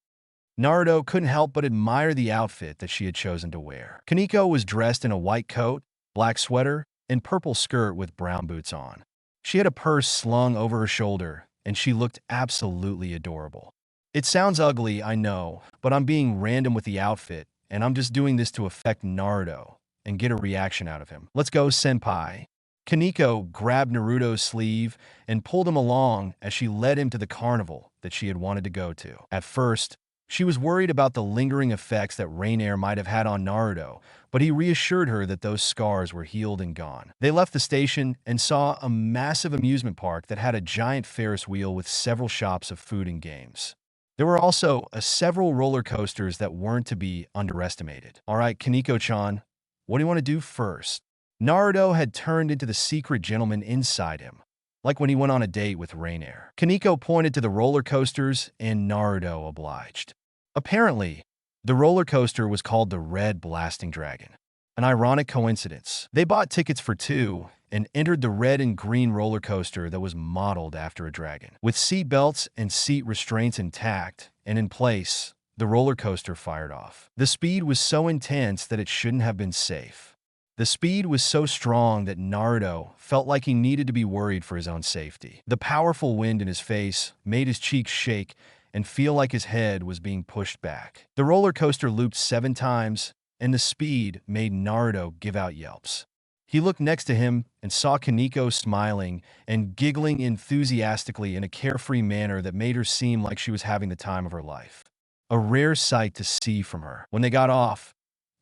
Naruto couldn't help but admire the outfit that she had chosen to wear. Kaneko was dressed in a white coat, black sweater, and purple skirt with brown boots on. She had a purse slung over her shoulder, and she looked absolutely adorable. It sounds ugly, I know, but I'm being random with the outfit, and I'm just doing this to affect Naruto and get a reaction out of him. "Let's go, senpai." Kaneko grabbed Naruto's sleeve and pulled him along as she led him to the carnival that she had wanted to go to. At first, she was worried about the lingering effects that rain air might have had on Naruto, but he reassured her that those scars were healed and gone. They left the station and saw a massive amusement park that had a giant Ferris wheel with several shops of food and games. There were also several roller coasters that weren't to be underestimated. "All right, Kaneko-chan, what do you want to do first?" Naruto had turned into the secret gentleman inside him, like when he went on a date with Rainier. Kaneko pointed to the roller coasters, and Naruto obliged. Apparently, the roller coaster was called the Red Blasting Dragon. An ironic coincidence. They bought tickets for two and entered the red and green roller coaster that was modeled after a dragon. With seat belts and seat restraints intact and in place, the roller coaster fired off. The speed was so intense that it shouldn't have been safe. The speed was so strong that Naruto felt like he needed to be worried for his own safety. The powerful wind in his face made his cheeks shake and feel like his head was being pushed back. The roller coaster looped 7 times, and the speed made Naruto give out yelps. He looked next to him and saw Kaneko smiling and giggling enthusiastically in a carefree manner that made her seem like she was having the time of her life. A rare sight to see from her. When they got off,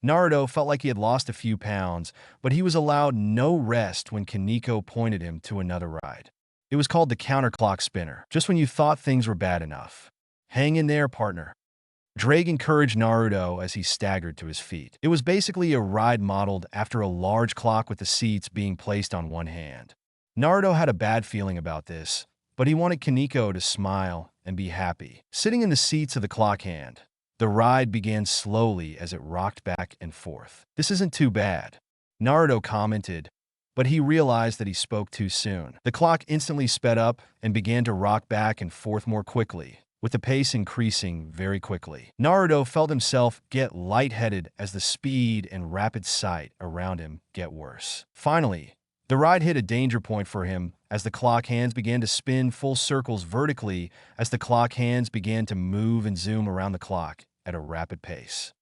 Naruto felt like he had lost a few pounds, but he was allowed no rest when Kaneko pointed him to another ride. It was called the counterclock spinner, just when you thought things were bad enough. "Hang in there, partner." Drake encouraged Naruto as he staggered to his feet. It was basically a ride modeled after a large clock with the seats being placed on one hand. Naruto had a bad feeling about this, but he wanted Kaneko to smile and be happy. Sitting in the seats of the clock hand, the ride began slowly as it rocked back and forth. "This isn't too bad," Naruto commented, but he realized that he spoke too soon. The clock instantly sped up and began to rock back and forth more quickly, with the pace increasing very quickly. Naruto felt himself get lightheaded as the speed and rapid sight around him get worse. Finally, the ride hit a danger point for him as the clock hands began to spin full circles vertically as the clock hands began to move and zoom around the clock at a rapid pace.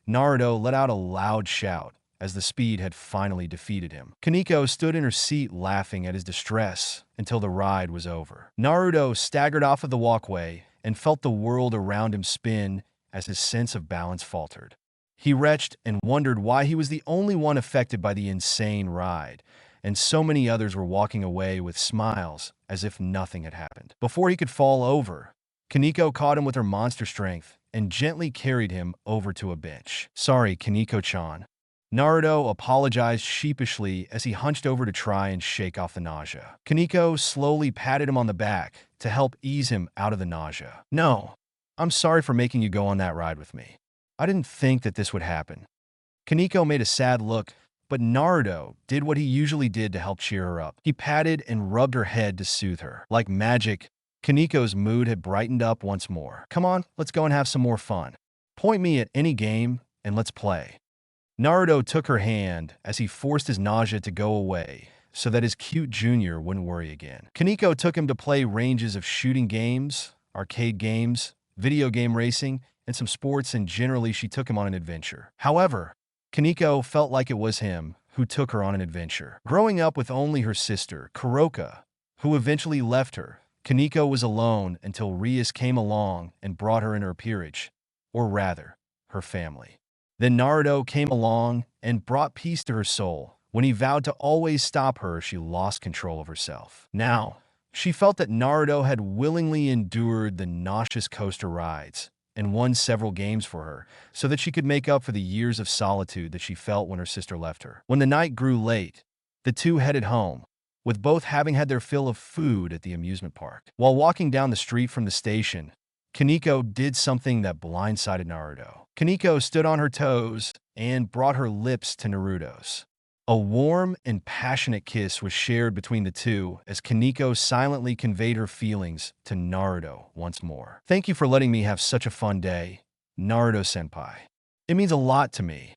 Naruto let out a loud shout as the speed had finally defeated him. Kaneko stood in her seat laughing at his distress until the ride was over. Naruto staggered off of the walkway and felt the world around him spin as his sense of balance faltered. He retched and wondered why he was the only one affected by the insane ride, and so many others were walking away with smiles as if nothing had happened. Before he could fall over, Kaneko caught him with her monster strength and gently carried him over to a bench. "Sorry, Kaneko-chan." Naruto apologized sheepishly as he hunched over to try and shake off the nausea. Kaneko slowly patted him on the back to help ease him out of the nausea. "No, I'm sorry for making you go on that ride with me. I didn't think that this would happen." Kaneko made a sad look, but Naruto did what he usually did to help cheer her up. He patted and rubbed her head to soothe her. Like magic, Kaneko's mood had brightened up once more. "Come on, let's go and have some more fun. Point me at any game and let's play." Naruto took her hand as he forced his nausea to go away so that his cute junior wouldn't worry again. Kaneko took him to play ranges of shooting games, arcade games, video game racing, and some sports, and generally she took him on an adventure. However, Kaneko felt like it was him who took her on an adventure. Growing up with only her sister, Kuroka, who eventually left her, Kaneko was alone until Rias came along and brought her in her peerage, or rather, her family. Then Naruto came along and brought peace to her soul. When he vowed to always stop her, she lost control of herself. Now, she felt that Naruto had willingly endured the nauseous coaster rides and won several games for her so that she could make up for the years of solitude that she felt when her sister left her. When the night grew late, the two headed home, with both having had their fill of food at the amusement park. While walking down the street from the station, Kaneko did something that blindsided Naruto. Kaneko stood on her toes and brought her lips to Naruto's. A warm and passionate kiss was shared between the two as Kaneko silently conveyed her feelings to Naruto once more. "Thank you for letting me have such a fun day, Naruto-senpai. It means a lot to me."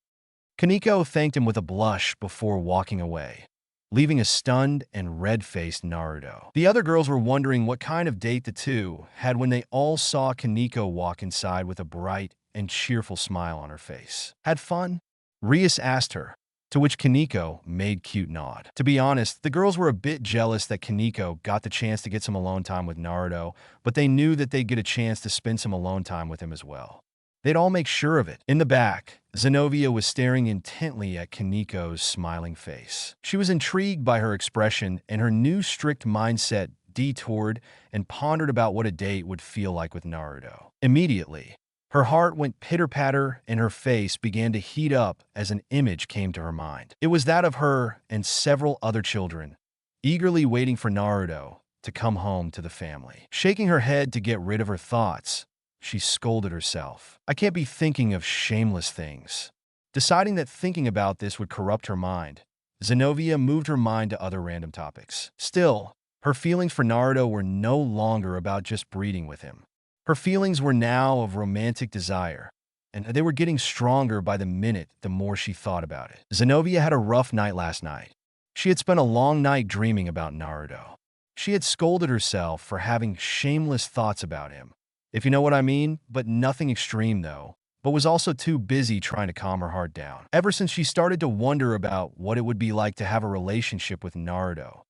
Kaneko thanked him with a blush before walking away, leaving a stunned and red-faced Naruto. The other girls were wondering what kind of date the two had when they all saw Kaneko walk inside with a bright and cheerful smile on her face. "Had fun?" Rias asked her, to which Kaneko made cute nod. To be honest, the girls were a bit jealous that Kaneko got the chance to get some alone time with Naruto, but they knew that they'd get a chance to spend some alone time with him as well. They'd all make sure of it. In the back, Zenobia was staring intently at Kaneko's smiling face. She was intrigued by her expression, and her new strict mindset detoured and pondered about what a date would feel like with Naruto. Immediately, her heart went pitter-patter and her face began to heat up as an image came to her mind. It was that of her and several other children, eagerly waiting for Naruto to come home to the family. Shaking her head to get rid of her thoughts, she scolded herself. "I can't be thinking of shameless things." Deciding that thinking about this would corrupt her mind, Zenobia moved her mind to other random topics. Still, her feelings for Naruto were no longer about just breeding with him. Her feelings were now of romantic desire, and they were getting stronger by the minute the more she thought about it. Zenobia had a rough night last night. She had spent a long night dreaming about Naruto. She had scolded herself for having shameless thoughts about him, if you know what I mean, but nothing extreme though, but was also too busy trying to calm her heart down. Ever since she started to wonder about what it would be like to have a relationship with Naruto,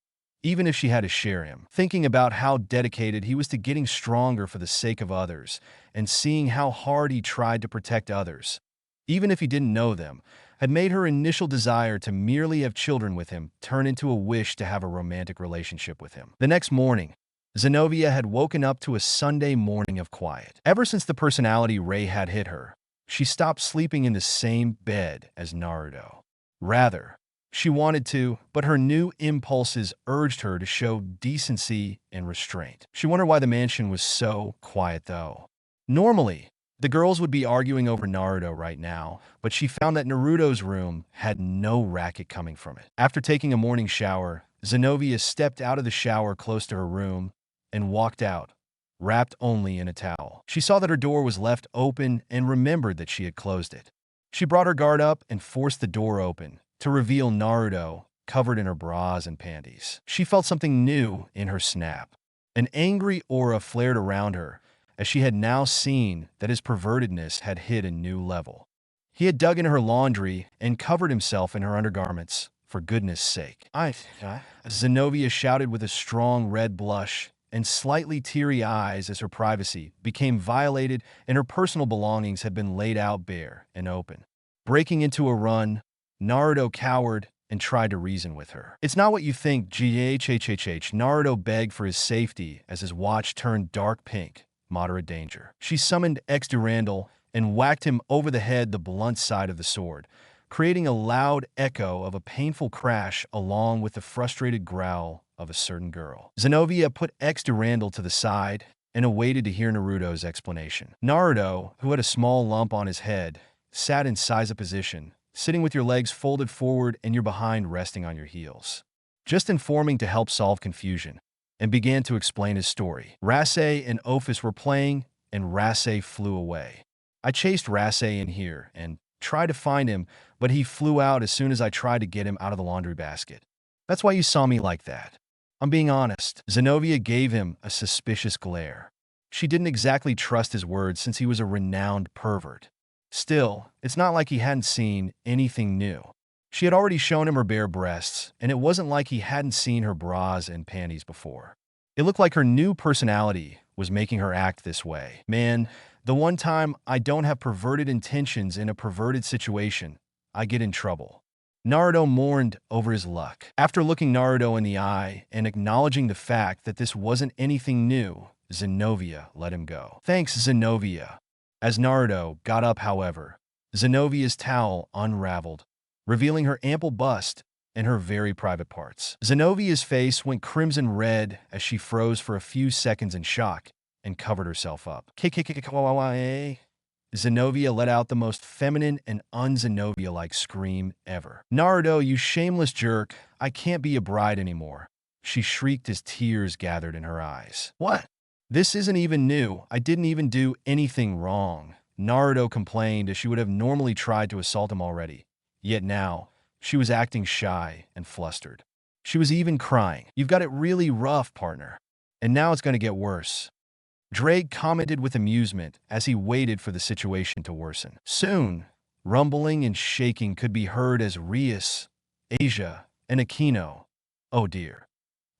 even if she had to share him, thinking about how dedicated he was to getting stronger for the sake of others, and seeing how hard he tried to protect others, even if he didn't know them, had made her initial desire to merely have children with him turn into a wish to have a romantic relationship with him. The next morning, Zenobia had woken up to a Sunday morning of quiet. Ever since the personality ray had hit her, she stopped sleeping in the same bed as Naruto. Rather, she wanted to, but her new impulses urged her to show decency and restraint. She wondered why the mansion was so quiet though. Normally, the girls would be arguing over Naruto right now, but she found that Naruto's room had no racket coming from it. After taking a morning shower, Zenobia stepped out of the shower close to her room and walked out, wrapped only in a towel. She saw that her door was left open and remembered that she had closed it. She brought her guard up and forced the door open to reveal Naruto covered in her bras and panties. She felt something new in her snap. An angry aura flared around her, as she had now seen that his pervertedness had hit a new level. He had dug into her laundry and covered himself in her undergarments, for goodness sake. Zenobia shouted with a strong red blush and slightly teary eyes as her privacy became violated and her personal belongings had been laid out bare and open. Breaking into a run, Naruto cowered and tried to reason with her. "It's not what you think, GHHHH." Naruto begged for his safety as his watch turned dark pink, moderate danger. She summoned X Durandal and whacked him over the head the blunt side of the sword, creating a loud echo of a painful crash along with the frustrated growl of a certain girl. Zenobia put X Durandal to the side and awaited to hear Naruto's explanation. Naruto, who had a small lump on his head, sat in Seiza position, sitting with your legs folded forward and your behind resting on your heels, just informing to help solve confusion, and began to explain his story. Rase and Ophis were playing, and Rase flew away. I chased Rase in here and tried to find him, but he flew out as soon as I tried to get him out of the laundry basket. That's why you saw me like that. I'm being honest." Zenobia gave him a suspicious glare. She didn't exactly trust his words since he was a renowned pervert. Still, it's not like he hadn't seen anything new. She had already shown him her bare breasts, and it wasn't like he hadn't seen her bras and panties before. It looked like her new personality was making her act this way. Man, the one time I don't have perverted intentions in a perverted situation, I get in trouble. Naruto mourned over his luck. After looking Naruto in the eye and acknowledging the fact that this wasn't anything new, Zenobia let him go. "Thanks, Zenobia." As Naruto got up, however, Zenobia's towel unraveled, revealing her ample bust and her very private parts. Zenovia's face went crimson red as she froze for a few seconds in shock and covered herself up. Zenovia let out the most feminine and un-Zenovia-like scream ever. "Naruto, you shameless jerk, I can't be a bride anymore," she shrieked as tears gathered in her eyes. "What? This isn't even new. I didn't even do anything wrong," Naruto complained as she would have normally tried to assault him already. Yet now, she was acting shy and flustered. She was even crying. "You've got it really rough, partner. And now it's going to get worse." Drake commented with amusement as he waited for the situation to worsen. Soon, rumbling and shaking could be heard as Rias, Asia, and Aquino, oh dear,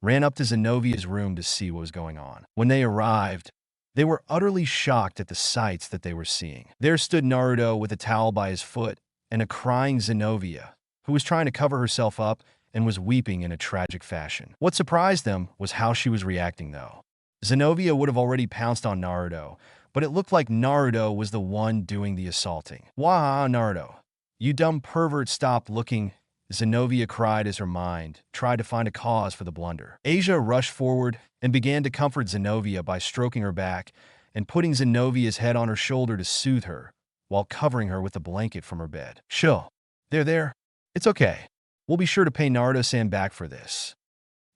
ran up to Zenovia's room to see what was going on. When they arrived, they were utterly shocked at the sights that they were seeing. There stood Naruto with a towel by his foot and a crying Zenovia, who was trying to cover herself up and was weeping in a tragic fashion. What surprised them was how she was reacting, though. Zenovia would have already pounced on Naruto, but it looked like Naruto was the one doing the assaulting. "Wah, Naruto, you dumb pervert, stop looking," Zenovia cried as her mind tried to find a cause for the blunder. Asia rushed forward and began to comfort Zenovia by stroking her back and putting Zenovia's head on her shoulder to soothe her, while covering her with a blanket from her bed. "Chill. There. It's okay. We'll be sure to pay Naruto-san back for this,"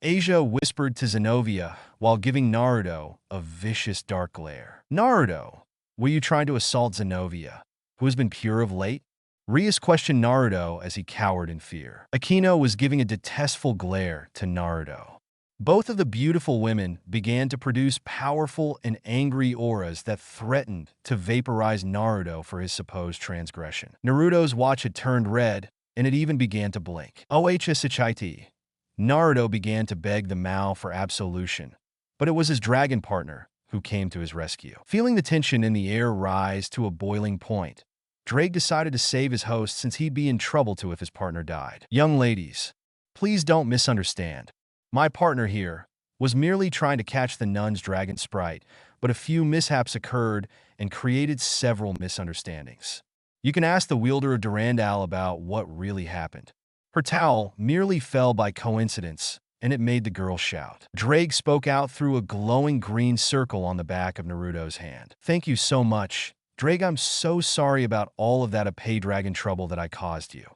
Asia whispered to Zenovia while giving Naruto a vicious dark glare. "Naruto, were you trying to assault Zenovia, who has been pure of late?" Rias questioned Naruto as he cowered in fear. Aquino was giving a detestful glare to Naruto. Both of the beautiful women began to produce powerful and angry auras that threatened to vaporize Naruto for his supposed transgression. Naruto's watch had turned red, and it even began to blink. "OHSHIT. Naruto began to beg the Mao for absolution, but it was his dragon partner who came to his rescue. Feeling the tension in the air rise to a boiling point, Drake decided to save his host since he'd be in trouble too if his partner died. "Young ladies, please don't misunderstand. My partner here was merely trying to catch the nun's dragon sprite, but a few mishaps occurred and created several misunderstandings. You can ask the wielder of Durandal about what really happened. Her towel merely fell by coincidence, and it made the girl shout." Drake spoke out through a glowing green circle on the back of Naruto's hand. "Thank you so much. Drake, I'm so sorry about all of that pay dragon trouble that I caused you."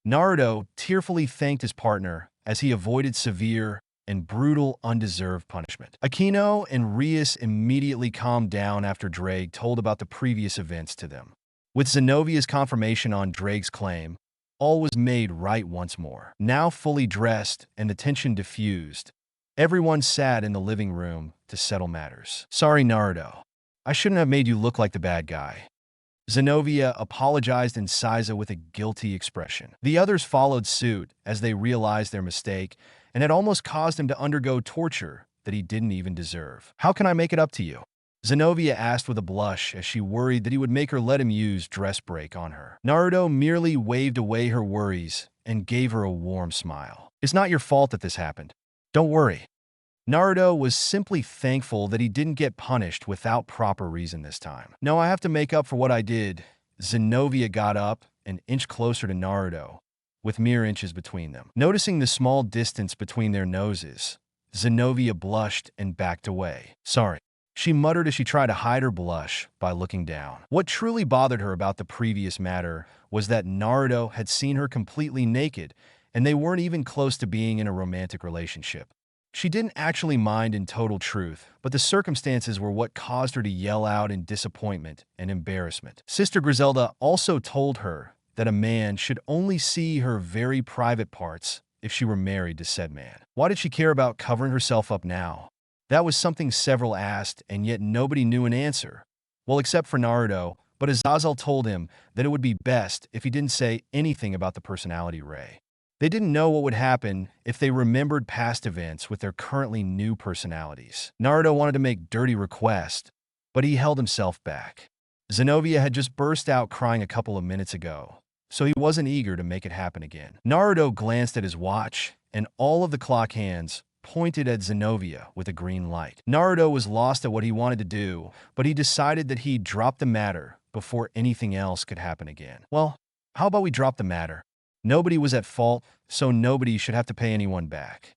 Naruto tearfully thanked his partner as he avoided severe and brutal undeserved punishment. Aquino and Rias immediately calmed down after Drake told about the previous events to them. With Zenovia's confirmation on Drake's claim, all was made right once more. Now fully dressed and the tension diffused, everyone sat in the living room to settle matters. "Sorry, Naruto. I shouldn't have made you look like the bad guy." Zenovia apologized in Saiza with a guilty expression. The others followed suit as they realized their mistake and had almost caused him to undergo torture that he didn't even deserve. "How can I make it up to you?" Zenovia asked with a blush as she worried that he would make her let him use dress break on her. Naruto merely waved away her worries and gave her a warm smile. "It's not your fault that this happened. Don't worry." Naruto was simply thankful that he didn't get punished without proper reason this time. "No, I have to make up for what I did." Zenovia got up and inched closer to Naruto, with mere inches between them. Noticing the small distance between their noses, Zenovia blushed and backed away. "Sorry," she muttered as she tried to hide her blush by looking down. What truly bothered her about the previous matter was that Naruto had seen her completely naked, and they weren't even close to being in a romantic relationship. She didn't actually mind in total truth, but the circumstances were what caused her to yell out in disappointment and embarrassment. Sister Griselda also told her that a man should only see her very private parts if she were married to said man. Why did she care about covering herself up now? That was something several asked, and yet nobody knew an answer. Well, except for Naruto, but Azazel told him that it would be best if he didn't say anything about the personality ray. They didn't know what would happen if they remembered past events with their currently new personalities. Naruto wanted to make dirty requests, but he held himself back. Zenovia had just burst out crying a couple of minutes ago, so he wasn't eager to make it happen again. Naruto glanced at his watch, and all of the clock hands pointed at Zenovia with a green light. Naruto was lost at what he wanted to do, but he decided that he'd drop the matter before anything else could happen again. "Well, how about we drop the matter? Nobody was at fault, so nobody should have to pay anyone back.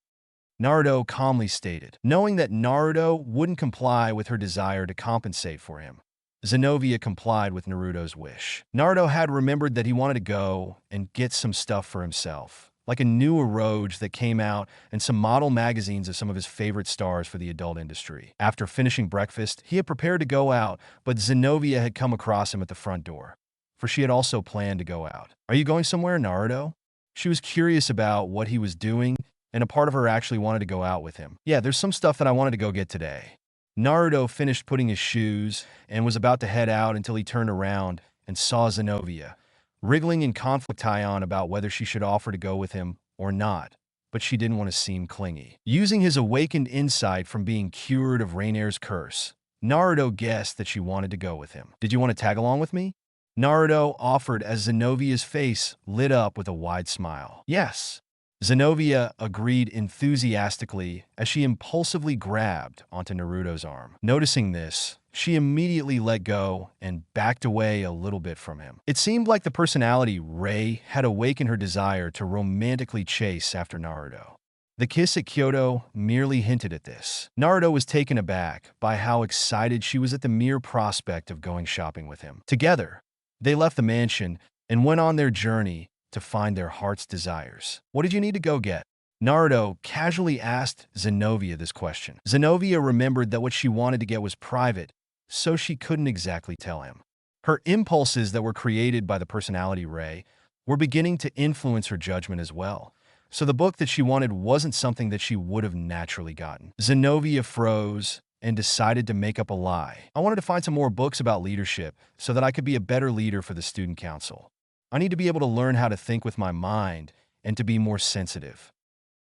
Naruto calmly stated, knowing that Naruto wouldn't comply with her desire to compensate for him. Zenobia complied with Naruto's wish. Naruto had remembered that he wanted to go and get some stuff for himself, like a new Eroge that came out and some model magazines of some of his favorite stars for the adult industry. After finishing breakfast, he had prepared to go out, but Zenobia had come across him at the front door, for she had also planned to go out. "Are you going somewhere, Naruto?" She was curious about what he was doing, and a part of her actually wanted to go out with him. "Yeah, there's some stuff that I wanted to go get today." Naruto finished putting his shoes and was about to head out until he turned around and saw Zenobia, wriggling in conflict-on about whether she should offer to go with him or not, but she didn't want to seem clingy. Using his awakened insight from being cured of Rainier's curse, Naruto guessed that she wanted to go with him. "Did you want to tag along with me?" Naruto offered as Zenobia's face lit up with a wide smile. "Yes." Zenobia agreed enthusiastically as she impulsively grabbed onto Naruto's arm. Noticing this, she immediately let go and backed away a little bit from him. It seemed like the personality Rei had awakened her desire to romantically chase after Naruto. The kiss at Kyoto merely hinted at this. Naruto was taken aback by how excited she was at the mere prospect of going shopping with him. Together, they left the mansion and went on their journey to find their heart's desires. "What did you need to go get?" Naruto casually asked Zenobia this question. Zenobia remembered that what she wanted to get was private, so she couldn't exactly tell him. Her impulses that were created by the personality Rei were beginning to influence her judgment as well, so the book that she wanted wasn't something that she would have naturally gotten. Zenobia froze and decided to make up a lie. "I wanted to find some more books about leadership so that I could be a better leader for the student council. I need to be able to learn how to think with my mind and to be more sensitive."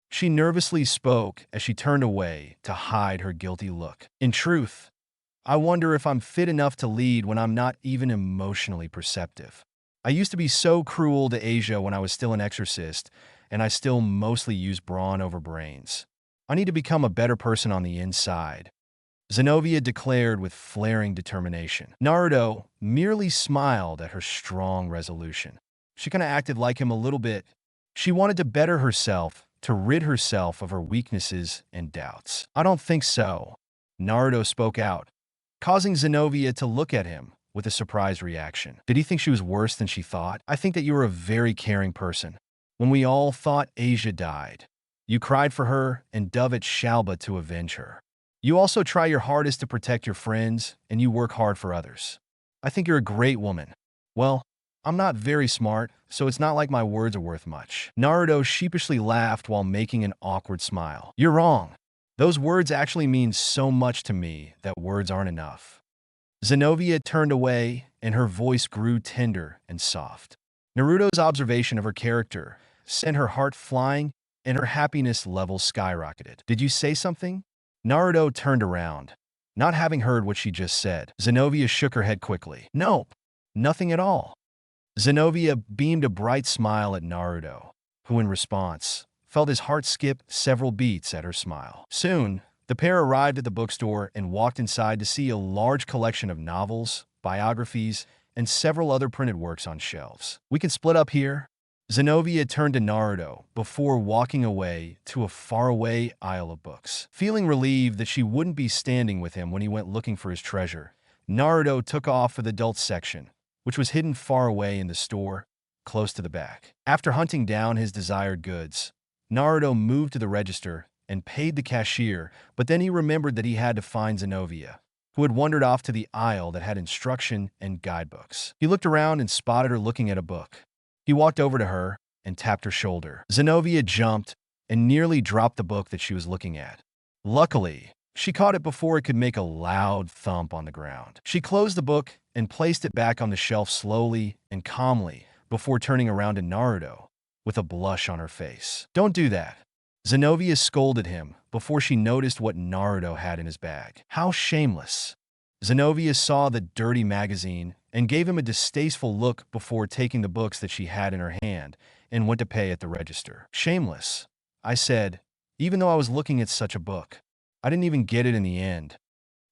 She nervously spoke as she turned away to hide her guilty look. "In truth, I wonder if I'm fit enough to lead when I'm not even emotionally perceptive. I used to be so cruel to Asia when I was still an exorcist, and I still mostly use brawn over brains. I need to become a better person on the inside," Zenobia declared with flaring determination. Naruto merely smiled at her strong resolution. She kind of acted like him a little bit. She wanted to better herself, to rid herself of her weaknesses and doubts. "I don't think so," Naruto spoke out, causing Zenobia to look at him with a surprised reaction. Did he think she was worse than she thought? "I think that you were a very caring person. When we all thought Asia died, you cried for her and dove at Shalba to avenge her. You also try your hardest to protect your friends, and you work hard for others. I think you're a great woman. Well, I'm not very smart, so it's not like my words are worth much." Naruto sheepishly laughed while making an awkward smile. "You're wrong. Those words actually mean so much to me that words aren't enough." Zenobia turned away, and her voice grew tender and soft. Naruto's observation of her character sent her heart flying, and her happiness level skyrocketed. "Did you say something?" Naruto turned around, not having heard what she just said. Zenobia shook her head quickly. "Nope, nothing at all." Zenobia beamed a bright smile at Naruto, who in response felt his heart skip several beats at her smile. Soon, the pair arrived at the bookstore and walked inside to see a large collection of novels, biographies, and several other printed works on shelves. "We can split up here." Zenobia turned to Naruto before walking away to a faraway aisle of books. Feeling relieved that she wouldn't be standing with him when he went looking for his treasure, Naruto took off for the adult section, which was hidden far away in the store, close to the back. After hunting down his desired goods, Naruto moved to the register and paid the cashier, but then he remembered that he had to find Zenobia, who had wandered off to the aisle that had instruction and guidebooks. He looked around and spotted her looking at a book. He walked over to her and tapped her shoulder. Zenobia jumped and nearly dropped the book that she was looking at. Luckily, she caught it before it could make a loud thump on the ground. She closed the book and placed it back on the shelf slowly and calmly before turning around to Naruto with a blush on her face. "Don't do that." Zenobia scolded him before she noticed what Naruto had in his bag. How shameless. Zenobia saw the dirty magazine and gave him a distasteful look before taking the books that she had in her hand and went to pay at the register. "Shameless," I said, even though I was looking at such a book. I didn't even get it in the end.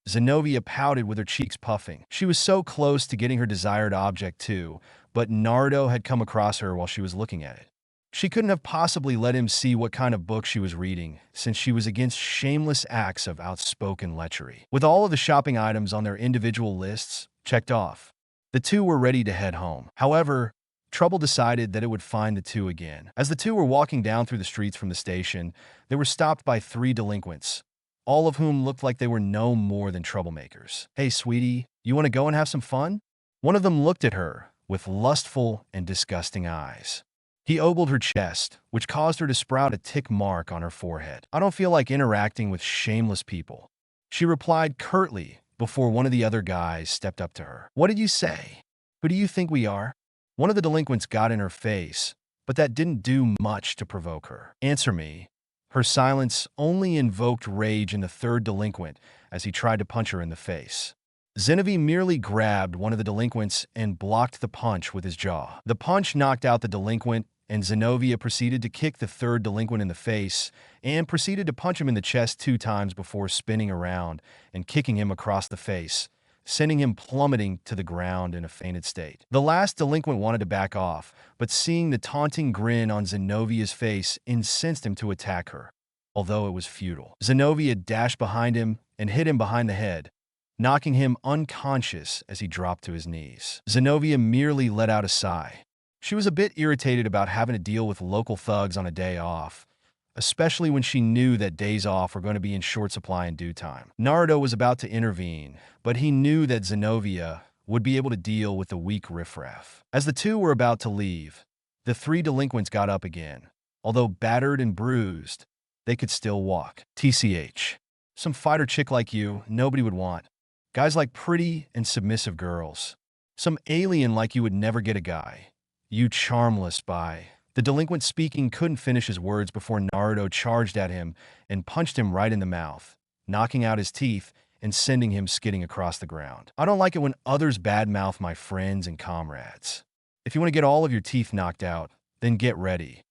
Zenobia pouted with her cheeks puffing. She was so close to getting her desired object too, but Naruto had come across her while she was looking at it. She couldn't have possibly let him see what kind of book she was reading, since she was against shameless acts of outspoken lechery. With all of the shopping items on their individual lists checked off, the two were ready to head home. However, Trouble decided that it would find the two again. As the two were walking down through the streets from the station, they were stopped by three delinquents, all of whom looked like they were no more than troublemakers. "Hey, sweetie, you want to go and have some fun?" One of them looked at her with lustful and disgusting eyes. He ogled her chest, which caused her to sprout a tick mark on her forehead. "I don't feel like interacting with shameless people," she replied curtly before one of the other guys stepped up to her. "What did you say? Who do you think we are?" One of the delinquents got in her face, but that didn't do much to provoke her. "Answer me." Her silence only invoked rage in the third delinquent as he tried to punch her in the face. Zenobia merely grabbed one of the delinquents and blocked the punch with his jaw. The punch knocked out the delinquent, and Zenobia proceeded to kick the third delinquent in the face and proceeded to punch him in the chest 2 times before spinning around and kicking him across the face, sending him plummeting to the ground in a fainted state. The last delinquent wanted to back off, but seeing the taunting grin on Zenobia's face incensed him to attack her, although it was futile. Zenobia dashed behind him and hit him behind the head, knocking him unconscious as he dropped to his knees. Zenobia merely let out a sigh. She was a bit irritated about having to deal with local thugs on a day off, especially when she knew that days off were going to be in short supply in due time. Naruto was about to intervene, but he knew that Zenobia would be able to deal with the weak riffraff. As the two were about to leave, the 3 delinquents got up again. Although battered and bruised, they could still walk. "TCH. Some fighter chick like you, nobody would want. Guys like pretty and submissive girls. Some alien like you would never get a guy. You charmless by." The delinquent speaking couldn't finish his words before Naruto charged at him and punched him right in the mouth, knocking out his teeth and sending him skidding across the ground. "I don't like it when others badmouth my friends and comrades. If you want to get all of your teeth knocked out, then get ready."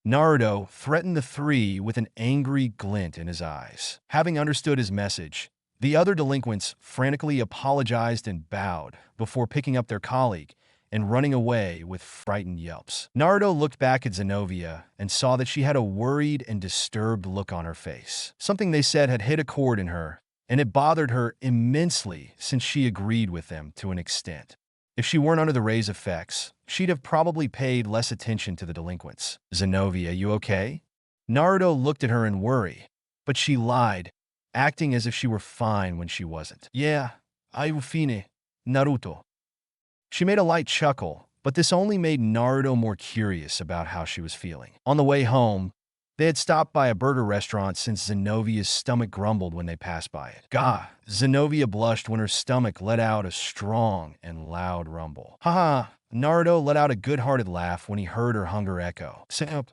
Naruto threatened the 3 with an angry glint in his eyes. Having understood his message, the other delinquents frantically apologized and bowed before picking up their colleague and running away with frightened yelps. Naruto looked back at Zenobia and saw that she had a worried and disturbed look on her face. Something they said had hit a chord in her, and it bothered her immensely since she agreed with them to an extent. If she weren't under the ray's effects, she'd have probably paid less attention to the delinquents. "Zenobia, you okay?" Naruto looked at her in worry, but she lied, acting as if she were fine when she wasn't. "Yeah, I fine, Naruto." She made a light chuckle, but this only made Naruto more curious about how she was feeling. On the way home, they had stopped by a burger restaurant since Zenobia's stomach grumbled when they passed by it. "Gah!" Zenobia blushed when her stomach let out a strong and loud rumble. "Haha!" Naruto let out a good-hearted laugh when he heard her hunger echo. "Simp!"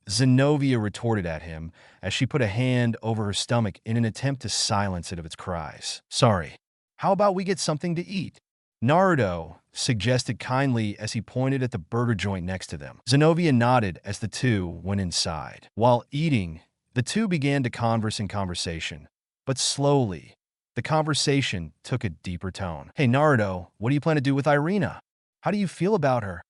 Zenobia retorted at him as she put a hand over her stomach in an attempt to silence it of its cries. "Sorry. How about we get something to eat?" Naruto suggested kindly as he pointed at the burger joint next to them. Zenobia nodded as the two went inside. While eating, the two began to converse in conversation, but slowly, the conversation took a deeper tone. "Hey Naruto, what do you plan to do with Irina? How do you feel about her?"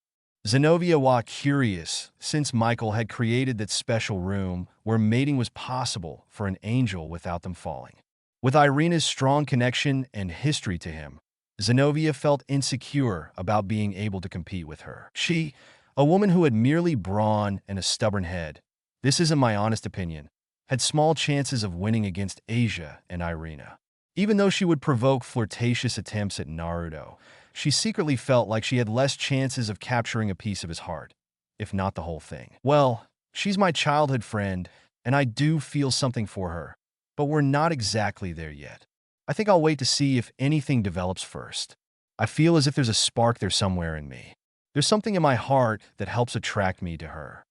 Zenobia was curious, since Michael had created that special room where mating was possible for an angel without them falling. With Irina's strong connection and history to him, Zenobia felt insecure about being able to compete with her. She, a woman who had merely brawn and a stubborn head, this isn't my honest opinion, had small chances of winning against Asia and Irina. Even though she would provoke flirtatious attempts at Naruto, she secretly felt like she had less chances of capturing a piece of his heart, if not the whole thing. "Well, she's my childhood friend, and I do feel something for her, but we're not exactly there yet. I think I'll wait to see if anything develops first. I feel as if there's a spark there somewhere in me. There's something in my heart that helps attract me to her."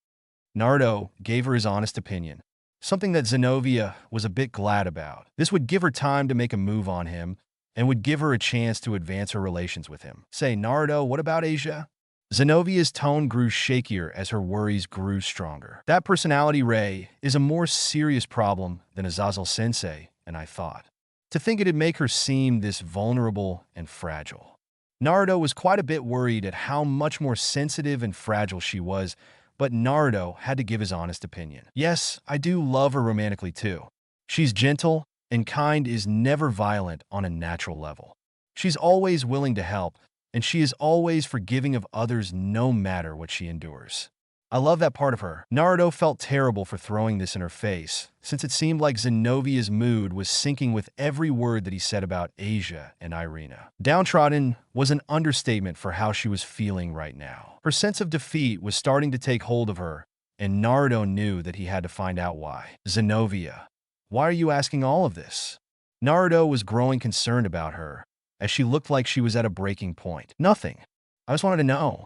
Naruto gave her his honest opinion, something that Zenobia was a bit glad about. This would give her time to make a move on him and would give her a chance to advance her relations with him. "Say, Naruto, what about Asia?" Zenobia's tone grew shakier as her worries grew stronger. "That personality ray is a more serious problem than Azazel Sensei, and I thought. To think it'd make her seem this vulnerable and fragile." Naruto was quite a bit worried at how much more sensitive and fragile she was but Naruto had to give his honest opinion. Yes, I do love her romantically too. She's gentle and kind, is never violent on a natural level. She's always willing to help, and she is always forgiving of others no matter what she endures. I love that part of her. Naruto felt terrible for throwing this in her face, since it seemed like Zenovia's mood was sinking with every word that he said about Asia and Irina. Downtrodden was an understatement for how she was feeling right now. Her sense of defeat was starting to take hold of her, and Naruto knew that he had to find out why. Zenovia, why are you asking all of this? Naruto was growing concerned about her, as she looked like she was at a breaking point. Nothing. I just wanted to know.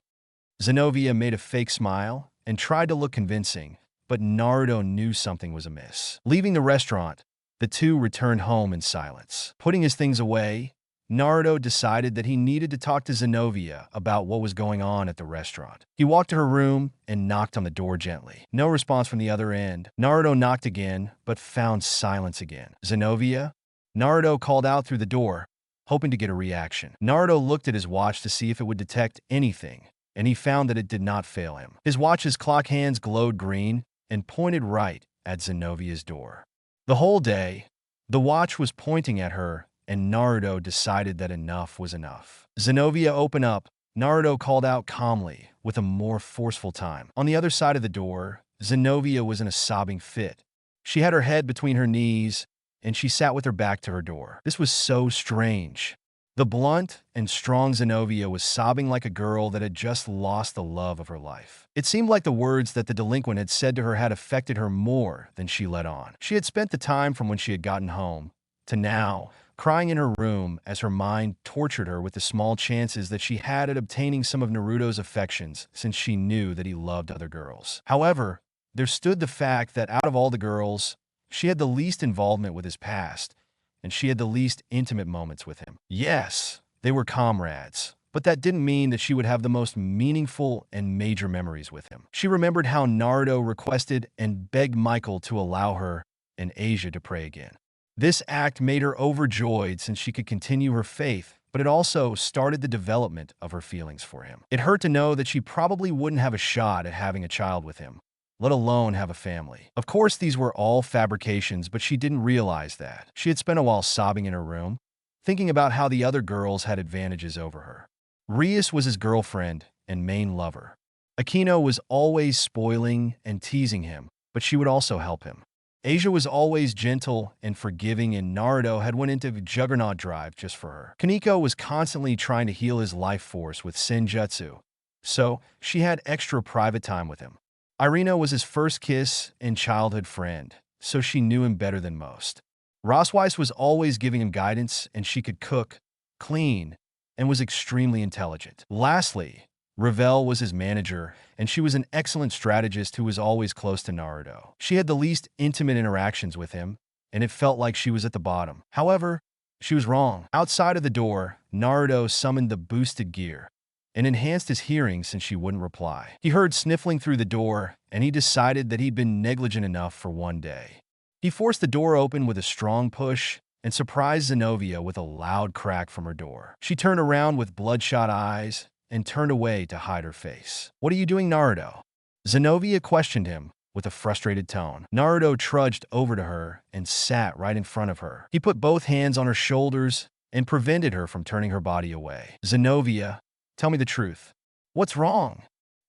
Zenovia made a fake smile and tried to look convincing, but Naruto knew something was amiss. Leaving the restaurant, the two returned home in silence. Putting his things away, Naruto decided that he needed to talk to Zenovia about what was going on at the restaurant. He walked to her room and knocked on the door gently. No response from the other end. Naruto knocked again, but found silence again. Zenovia? Naruto called out through the door, hoping to get a reaction. Naruto looked at his watch to see if it would detect anything, and he found that it did not fail him. His watch's clock hands glowed green and pointed right at Zenovia's door. The whole day, the watch was pointing at her, and Naruto decided that enough was enough. Zenovia, open up, Naruto called out calmly, with a more forceful time. On the other side of the door, Zenovia was in a sobbing fit. She had her head between her knees, and she sat with her back to her door. This was so strange. The blunt and strong Zenovia was sobbing like a girl that had just lost the love of her life. It seemed like the words that the delinquent had said to her had affected her more than she let on. She had spent the time from when she had gotten home to now, crying in her room as her mind tortured her with the small chances that she had at obtaining some of Naruto's affections, since she knew that he loved other girls. However, there stood the fact that out of all the girls, she had the least involvement with his past, and she had the least intimate moments with him. Yes, they were comrades, but that didn't mean that she would have the most meaningful and major memories with him. She remembered how Naruto requested and begged Michael to allow her and Asia to pray again. This act made her overjoyed since she could continue her faith, but it also started the development of her feelings for him. It hurt to know that she probably wouldn't have a shot at having a child with him, let alone have a family. Of course, these were all fabrications, but she didn't realize that. She had spent a while sobbing in her room, thinking about how the other girls had advantages over her. Rias was his girlfriend and main lover. Akino was always spoiling and teasing him, but she would also help him. Asia was always gentle and forgiving, and Naruto had went into Juggernaut Drive just for her. Kaneko was constantly trying to heal his life force with Senjutsu, so she had extra private time with him. Irina was his first kiss and childhood friend, so she knew him better than most. Rosweiss was always giving him guidance, and she could cook, clean, and was extremely intelligent. Lastly, Ravel was his manager, and she was an excellent strategist who was always close to Naruto. She had the least intimate interactions with him, and it felt like she was at the bottom. However, she was wrong. Outside of the door, Naruto summoned the boosted gear and enhanced his hearing since she wouldn't reply. He heard sniffling through the door, and he decided that he'd been negligent enough for one day. He forced the door open with a strong push and surprised Zenovia with a loud crack from her door. She turned around with bloodshot eyes and turned away to hide her face. "What are you doing, Naruto?" Zenovia questioned him with a frustrated tone. Naruto trudged over to her and sat right in front of her. He put both hands on her shoulders and prevented her from turning her body away. "Zenovia, tell me the truth. What's wrong?"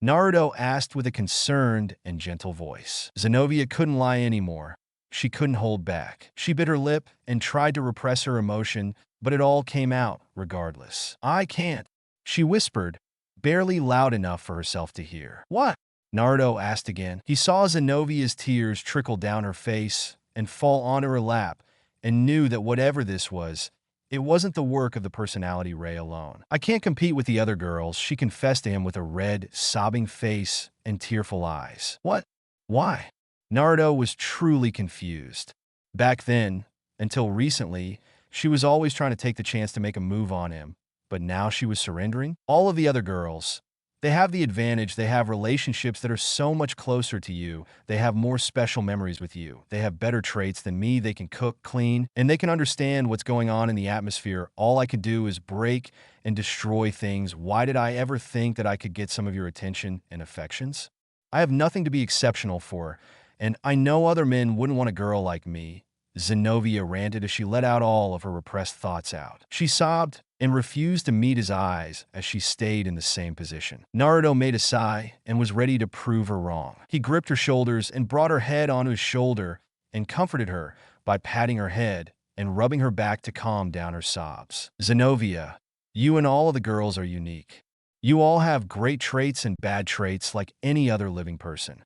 Naruto asked with a concerned and gentle voice. Zenovia couldn't lie anymore. She couldn't hold back. She bit her lip and tried to repress her emotion, but it all came out regardless. "I can't," she whispered, barely loud enough for herself to hear. "What?" Naruto asked again. He saw Zenovia's tears trickle down her face and fall onto her lap, and knew that whatever this was, it wasn't the work of the personality ray alone. "I can't compete with the other girls," she confessed to him with a red, sobbing face and tearful eyes. "What? Why?" Naruto was truly confused. Back then, until recently, she was always trying to take the chance to make a move on him, but now she was surrendering? All of the other girls, they have the advantage. They have relationships that are so much closer to you. They have more special memories with you. They have better traits than me. They can cook, clean, and they can understand what's going on in the atmosphere. All I could do is break and destroy things. Why did I ever think that I could get some of your attention and affections? I have nothing to be exceptional for, and I know other men wouldn't want a girl like me. Zenobia ranted as she let out all of her repressed thoughts out. She sobbed and refused to meet his eyes as she stayed in the same position. Naruto made a sigh and was ready to prove her wrong. He gripped her shoulders and brought her head onto his shoulder and comforted her by patting her head and rubbing her back to calm down her sobs. Zenobia, you and all of the girls are unique. You all have great traits and bad traits like any other living person.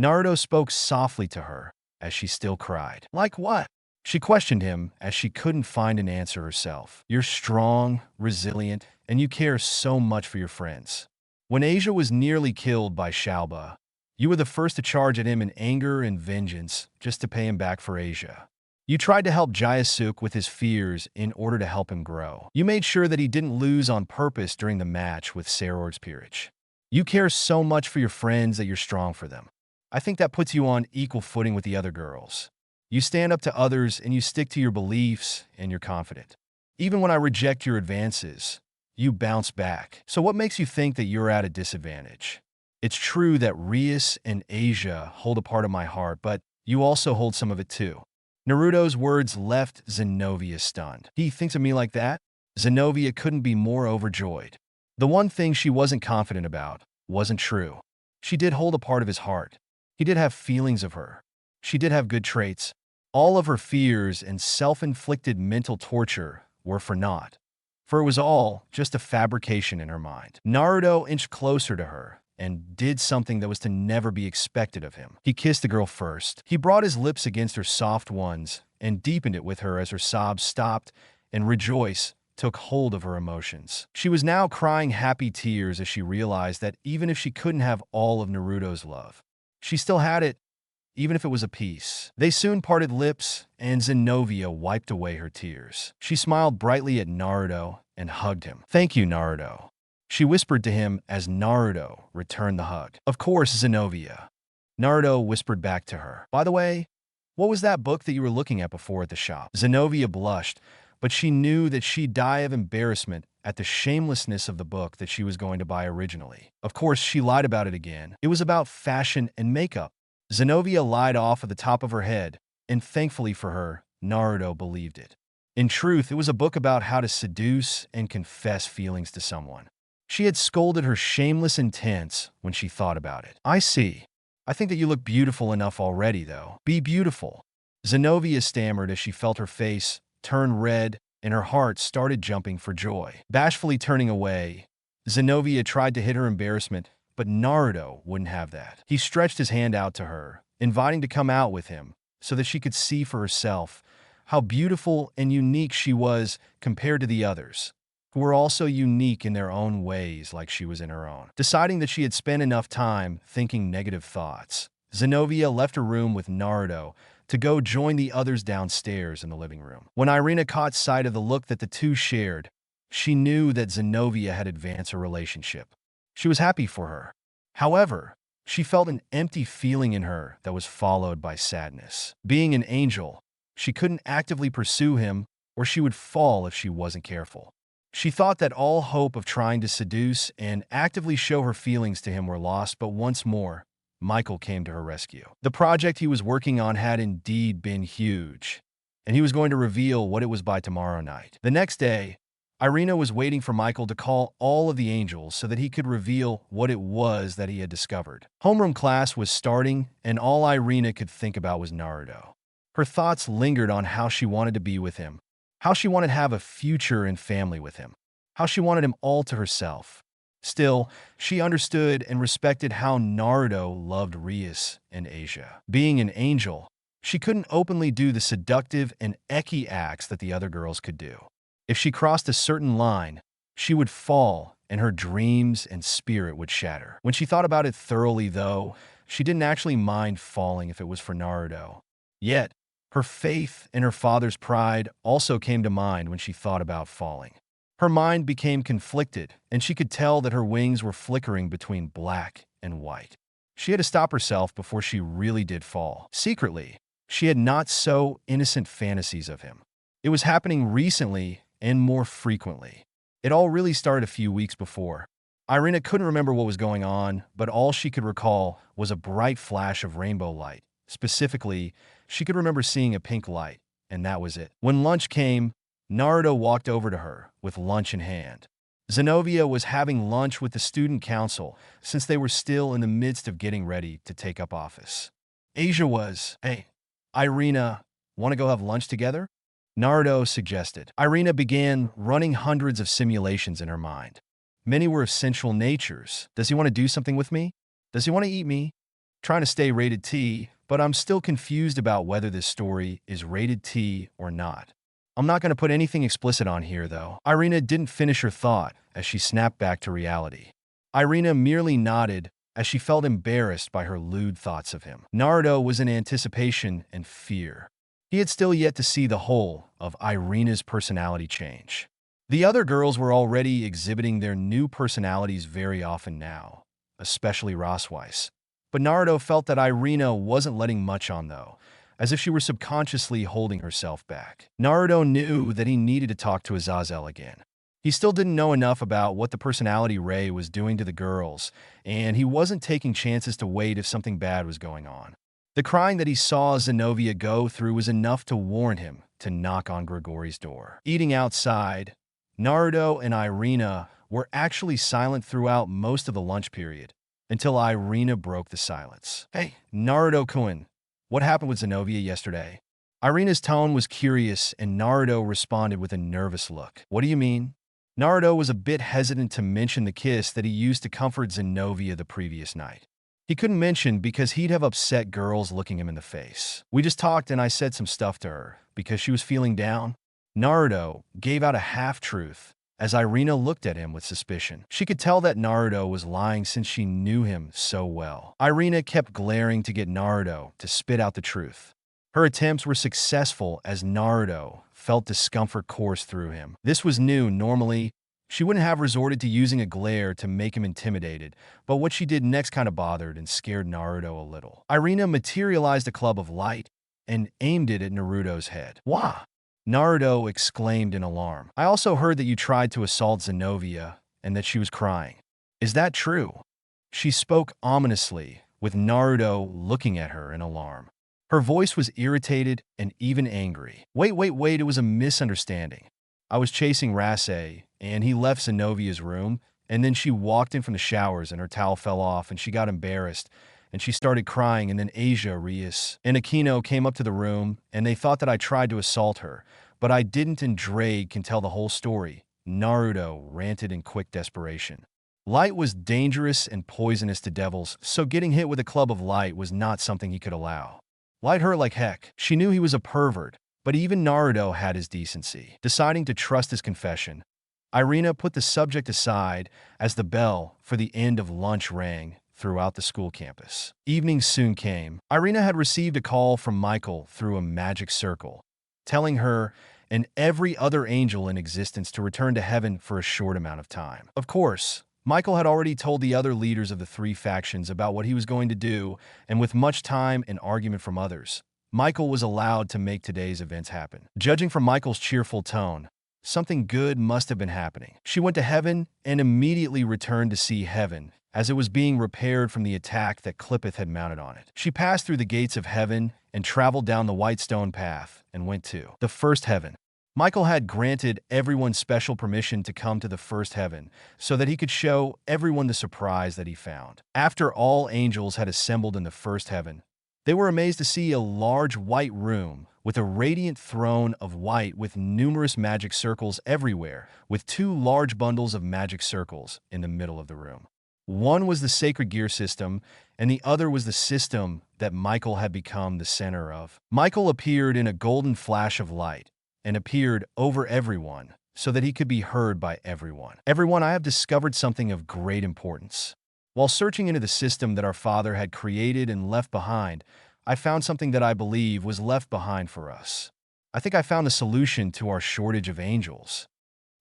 Naruto spoke softly to her as she still cried. Like what? She questioned him as she couldn't find an answer herself. You're strong, resilient, and you care so much for your friends. When Asia was nearly killed by Xiaoba, you were the first to charge at him in anger and vengeance just to pay him back for Asia. You tried to help Jayasuke with his fears in order to help him grow. You made sure that he didn't lose on purpose during the match with Saror's peerage. You care so much for your friends that you're strong for them. I think that puts you on equal footing with the other girls. You stand up to others and you stick to your beliefs and you're confident. Even when I reject your advances, you bounce back. So what makes you think that you're at a disadvantage? It's true that Rias and Asia hold a part of my heart, but you also hold some of it too. Naruto's words left Zenobia stunned. He thinks of me like that? Zenobia couldn't be more overjoyed. The one thing she wasn't confident about wasn't true. She did hold a part of his heart. He did have feelings of her. She did have good traits. All of her fears and self-inflicted mental torture were for naught, for it was all just a fabrication in her mind. Naruto inched closer to her and did something that was to never be expected of him. He kissed the girl first. He brought his lips against her soft ones and deepened it with her as her sobs stopped and rejoice took hold of her emotions. She was now crying happy tears as she realized that even if she couldn't have all of Naruto's love, she still had it, even if it was a piece. They soon parted lips, and Zenobia wiped away her tears. She smiled brightly at Naruto and hugged him. Thank you, Naruto, she whispered to him as Naruto returned the hug. Of course, Zenobia, Naruto whispered back to her. By the way, what was that book that you were looking at before at the shop? Zenobia blushed, but she knew that she'd die of embarrassment at the shamelessness of the book that she was going to buy originally. Of course, she lied about it again. It was about fashion and makeup. Zenobia lied off at the top of her head, and thankfully for her, Naruto believed it. In truth, it was a book about how to seduce and confess feelings to someone. She had scolded her shameless intents when she thought about it. I see. I think that you look beautiful enough already, though. Be beautiful. Zenobia stammered as she felt her face turn red and her heart started jumping for joy. Bashfully turning away, Zenobia tried to hide her embarrassment, but Naruto wouldn't have that. He stretched his hand out to her, inviting to come out with him so that she could see for herself how beautiful and unique she was compared to the others, who were also unique in their own ways like she was in her own. Deciding that she had spent enough time thinking negative thoughts, Zenobia left her room with Naruto to go join the others downstairs in the living room. When Irina caught sight of the look that the two shared, she knew that Zenobia had advanced her relationship. She was happy for her. However, she felt an empty feeling in her that was followed by sadness. Being an angel, she couldn't actively pursue him, or she would fall if she wasn't careful. She thought that all hope of trying to seduce and actively show her feelings to him were lost, but once more, Michael came to her rescue. The project he was working on had indeed been huge, and he was going to reveal what it was by tomorrow night. The next day, Irina was waiting for Michael to call all of the angels so that he could reveal what it was that he had discovered. Homeroom class was starting, and all Irina could think about was Naruto. Her thoughts lingered on how she wanted to be with him, how she wanted to have a future and family with him, how she wanted him all to herself. Still, she understood and respected how Naruto loved Rias and Asia. Being an angel, she couldn't openly do the seductive and eki acts that the other girls could do. If she crossed a certain line, she would fall and her dreams and spirit would shatter. When she thought about it thoroughly, though, she didn't actually mind falling if it was for Naruto. Yet, her faith and her father's pride also came to mind when she thought about falling. Her mind became conflicted, and she could tell that her wings were flickering between black and white. She had to stop herself before she really did fall. Secretly, she had not so innocent fantasies of him. It was happening recently and more frequently. It all really started a few weeks before. Irina couldn't remember what was going on, but all she could recall was a bright flash of rainbow light. Specifically, she could remember seeing a pink light, and that was it. When lunch came, Naruto walked over to her with lunch in hand. Zenobia was having lunch with the student council since they were still in the midst of getting ready to take up office. Asia was, "Hey, Irina, want to go have lunch together?" Naruto suggested. Irina began running hundreds of simulations in her mind. Many were of sensual natures. Does he want to do something with me? Does he want to eat me? Trying to stay rated T, but I'm still confused about whether this story is rated T or not. I'm not going to put anything explicit on here, though. Irina didn't finish her thought as she snapped back to reality. Irina merely nodded as she felt embarrassed by her lewd thoughts of him. Naruto was in anticipation and fear. He had still yet to see the whole of Irina's personality change. The other girls were already exhibiting their new personalities very often now, especially Rosweiss. But Naruto felt that Irina wasn't letting much on, though, as if she were subconsciously holding herself back. Naruto knew that he needed to talk to Azazel again. He still didn't know enough about what the personality ray was doing to the girls, and he wasn't taking chances to wait if something bad was going on. The crying that he saw Zenobia go through was enough to warn him to knock on Grigori's door. Eating outside, Naruto and Irina were actually silent throughout most of the lunch period, until Irina broke the silence. "Hey, Naruto-kun, what happened with Zenobia yesterday?" Irina's tone was curious, and Naruto responded with a nervous look. "What do you mean?" Naruto was a bit hesitant to mention the kiss that he used to comfort Zenobia the previous night. He couldn't mention because he'd have upset girls looking him in the face. "We just talked and I said some stuff to her because she was feeling down." Naruto gave out a half-truth as Irina looked at him with suspicion. She could tell that Naruto was lying since she knew him so well. Irina kept glaring to get Naruto to spit out the truth. Her attempts were successful as Naruto felt discomfort course through him. This was new. Normally, she wouldn't have resorted to using a glare to make him intimidated, but what she did next kind of bothered and scared Naruto a little. Irina materialized a club of light and aimed it at Naruto's head. "Wah!" Naruto exclaimed in alarm. "I also heard that you tried to assault Zenobia and that she was crying. Is that true?" She spoke ominously, with Naruto looking at her in alarm. Her voice was irritated and even angry. Wait, it was a misunderstanding. I was chasing Rasei, and he left Zenovia's room, and then she walked in from the showers and her towel fell off and she got embarrassed, and she started crying, and then Asia, Rias, and Akino came up to the room, and they thought that I tried to assault her, but I didn't, and Drake can tell the whole story." Naruto ranted in quick desperation. Light was dangerous and poisonous to devils, so getting hit with a club of light was not something he could allow. Light hurt like heck. She knew he was a pervert, but even Naruto had his decency. Deciding to trust his confession, Irina put the subject aside as the bell for the end of lunch rang throughout the school campus. Evening soon came. Irina had received a call from Michael through a magic circle, telling her and every other angel in existence to return to heaven for a short amount of time. Of course, Michael had already told the other leaders of the three factions about what he was going to do, and with much time and argument from others, Michael was allowed to make today's events happen. Judging from Michael's cheerful tone, something good must have been happening. She went to heaven and immediately returned to see heaven as it was being repaired from the attack that Clippeth had mounted on it. She passed through the gates of heaven and traveled down the white stone path and went to the first heaven. Michael had granted everyone special permission to come to the first heaven so that he could show everyone the surprise that he found. After all angels had assembled in the first heaven, they were amazed to see a large white room with a radiant throne of white with numerous magic circles everywhere, with two large bundles of magic circles in the middle of the room. One was the sacred gear system, and the other was the system that Michael had become the center of. Michael appeared in a golden flash of light and appeared over everyone so that he could be heard by everyone. "Everyone, I have discovered something of great importance. While searching into the system that our father had created and left behind, I found something that I believe was left behind for us. I think I found the solution to our shortage of angels."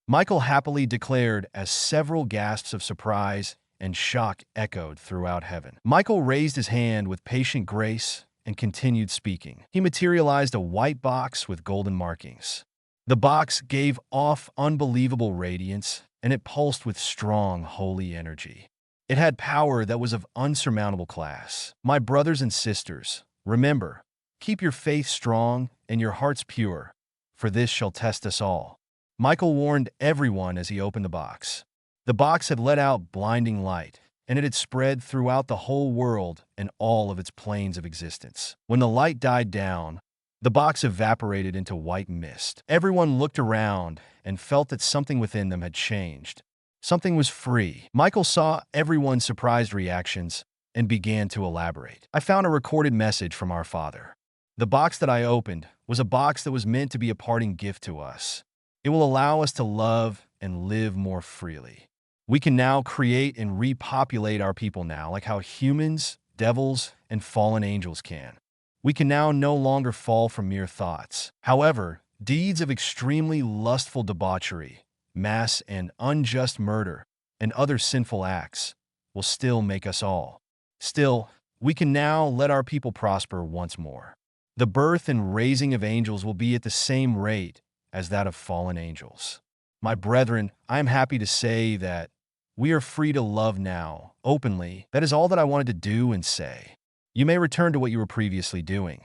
Michael happily declared as several gasps of surprise and shock echoed throughout heaven. Michael raised his hand with patient grace and continued speaking. He materialized a white box with golden markings. The box gave off unbelievable radiance, and it pulsed with strong, holy energy. It had power that was of unsurmountable class. My brothers and sisters, remember, keep your faith strong and your hearts pure, for this shall test us all. Michael warned everyone as he opened the box. The box had let out blinding light, and it had spread throughout the whole world and all of its planes of existence. When the light died down, the box evaporated into white mist. Everyone looked around and felt that something within them had changed. Something was free. Michael saw everyone's surprised reactions and began to elaborate. I found a recorded message from our Father. The box that I opened was a box that was meant to be a parting gift to us. It will allow us to love and live more freely. We can now create and repopulate our people now, like how humans, devils, and fallen angels can. We can now no longer fall from mere thoughts. However, deeds of extremely lustful debauchery, mass and unjust murder, and other sinful acts will still make us all. Still, we can now let our people prosper once more. The birth and raising of angels will be at the same rate as that of fallen angels. My brethren, I am happy to say that we are free to love now, openly. That is all that I wanted to do and say. You may return to what you were previously doing.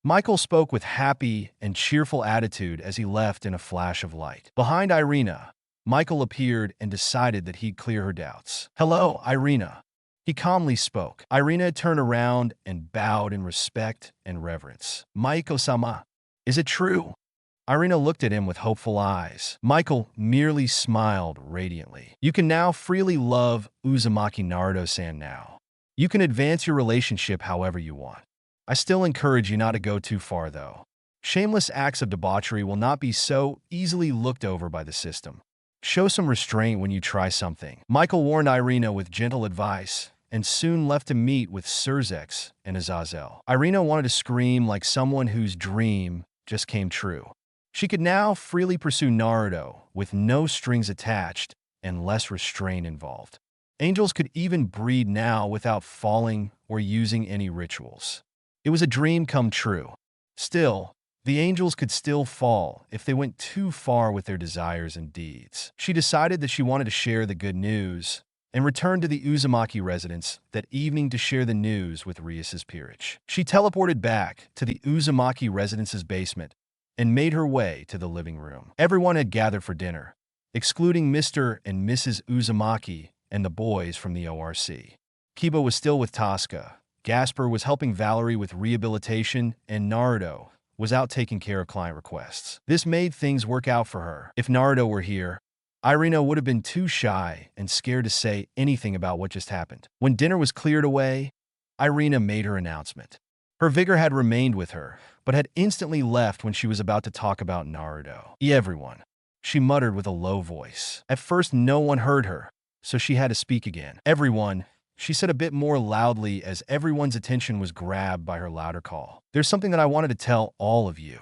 Michael spoke with happy and cheerful attitude as he left in a flash of light. Behind Irina, Michael appeared and decided that he'd clear her doubts. "Hello, Irina," he calmly spoke. Irina turned around and bowed in respect and reverence. "Maiko-sama, is it true?" Irina looked at him with hopeful eyes. Michael merely smiled radiantly. "You can now freely love Uzumaki Naruto-san now. You can advance your relationship however you want. I still encourage you not to go too far, though. Shameless acts of debauchery will not be so easily looked over by the system. Show some restraint when you try something." Michael warned Irina with gentle advice and soon left to meet with Surzex and Azazel. Irina wanted to scream like someone whose dream just came true. She could now freely pursue Naruto with no strings attached and less restraint involved. Angels could even breed now without falling or using any rituals. It was a dream come true. Still, the angels could still fall if they went too far with their desires and deeds. She decided that she wanted to share the good news and returned to the Uzumaki residence that evening to share the news with Rias's peerage. She teleported back to the Uzumaki residence's basement and made her way to the living room. Everyone had gathered for dinner, excluding Mr. and Mrs. Uzumaki and the boys from the ORC. Kiba was still with Tosca, Gasper was helping Valerie with rehabilitation, and Naruto was out taking care of client requests. This made things work out for her. If Naruto were here, Irina would have been too shy and scared to say anything about what just happened. When dinner was cleared away, Irina made her announcement. Her vigor had remained with her, but had instantly left when she was about to talk about Naruto. "Everyone," she muttered with a low voice. At first, no one heard her, so she had to speak again. "Everyone," she said a bit more loudly as everyone's attention was grabbed by her louder call. "There's something that I wanted to tell all of you."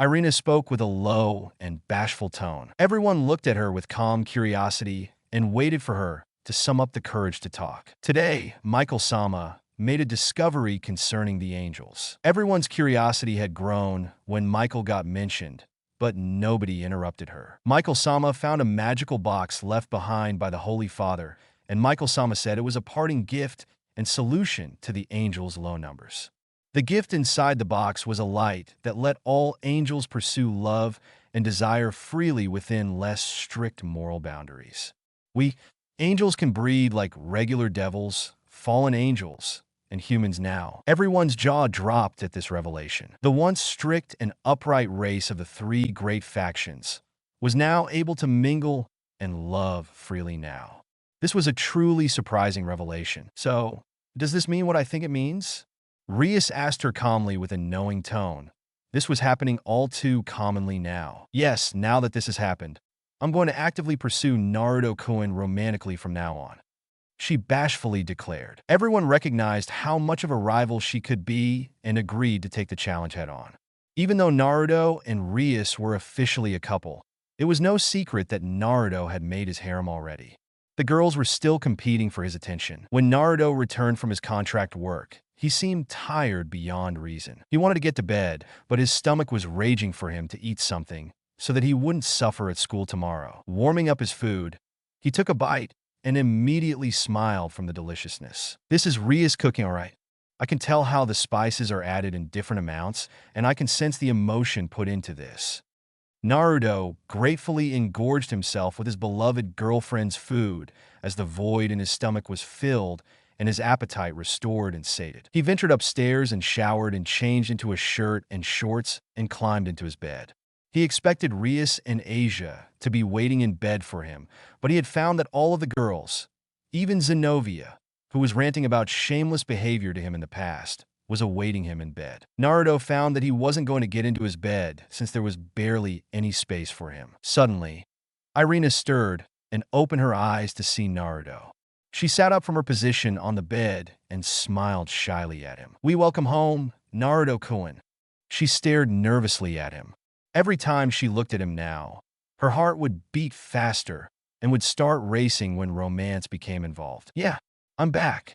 Irina spoke with a low and bashful tone. Everyone looked at her with calm curiosity and waited for her to sum up the courage to talk. "Today, Michael-sama made a discovery concerning the angels." Everyone's curiosity had grown when Michael got mentioned, but nobody interrupted her. Michael-sama found a magical box left behind by the Holy Father, and Michael-sama said it was a parting gift and solution to the angels' low numbers. The gift inside the box was a light that let all angels pursue love and desire freely within less strict moral boundaries. We, angels, can breed like regular devils, fallen angels, and humans now. Everyone's jaw dropped at this revelation. The once strict and upright race of the three great factions was now able to mingle and love freely now. This was a truly surprising revelation. "So, does this mean what I think it means?" Rias asked her calmly with a knowing tone. This was happening all too commonly now. "Yes, now that this has happened, I'm going to actively pursue Naruto-kun romantically from now on," she bashfully declared. Everyone recognized how much of a rival she could be and agreed to take the challenge head-on. Even though Naruto and Rias were officially a couple, it was no secret that Naruto had made his harem already. The girls were still competing for his attention. When Naruto returned from his contract work, he seemed tired beyond reason. He wanted to get to bed, but his stomach was raging for him to eat something so that he wouldn't suffer at school tomorrow. Warming up his food, He took a bite and immediately smiled from the deliciousness. This is Ria's cooking, all right. I can tell how the spices are added in different amounts, and I can sense the emotion put into this. Naruto gratefully engorged himself with his beloved girlfriend's food as the void in his stomach was filled and his appetite restored and sated. He ventured upstairs and showered and changed into a shirt and shorts and climbed into his bed. He expected Rias and Asia to be waiting in bed for him, but he had found that all of the girls, even Zenobia, who was ranting about shameless behavior to him in the past, was awaiting him in bed. Naruto found that he wasn't going to get into his bed since there was barely any space for him. Suddenly, Irina stirred and opened her eyes to see Naruto. She sat up from her position on the bed and smiled shyly at him. "We welcome home, Naruto-kun." She stared nervously at him. Every time she looked at him now, her heart would beat faster and would start racing when romance became involved. "Yeah, I'm back."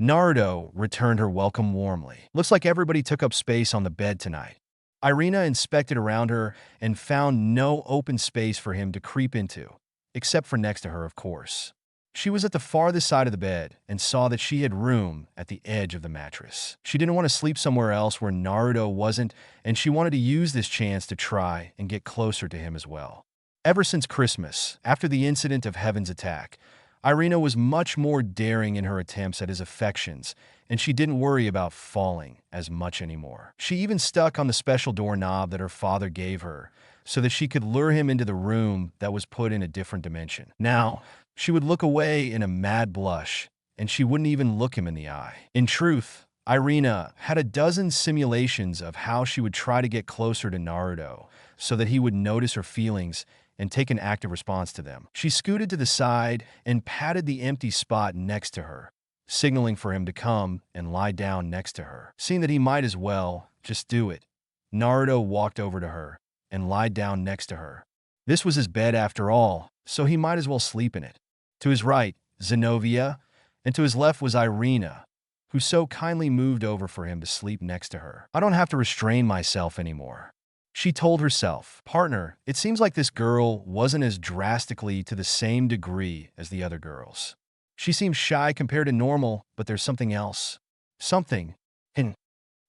Naruto returned her welcome warmly. "Looks like everybody took up space on the bed tonight." Irina inspected around her and found no open space for him to creep into, except for next to her, of course. She was at the farthest side of the bed and saw that she had room at the edge of the mattress. She didn't want to sleep somewhere else where Naruto wasn't, and she wanted to use this chance to try and get closer to him as well. Ever since Christmas, after the incident of Heaven's attack, Irina was much more daring in her attempts at his affections, and she didn't worry about falling as much anymore. She even stuck on the special doorknob that her father gave her so that she could lure him into the room that was put in a different dimension. Now, she would look away in a mad blush, and she wouldn't even look him in the eye. In truth, Irina had a dozen simulations of how she would try to get closer to Naruto so that he would notice her feelings and take an active response to them. She scooted to the side and patted the empty spot next to her, signaling for him to come and lie down next to her. Seeing that he might as well just do it, Naruto walked over to her and lied down next to her. This was his bed after all, so he might as well sleep in it. To his right, Zenobia, and to his left was Irina, who so kindly moved over for him to sleep next to her. "I don't have to restrain myself anymore," she told herself. "Partner, it seems like this girl wasn't as drastically to the same degree as the other girls. She seems shy compared to normal, but there's something else. Something." And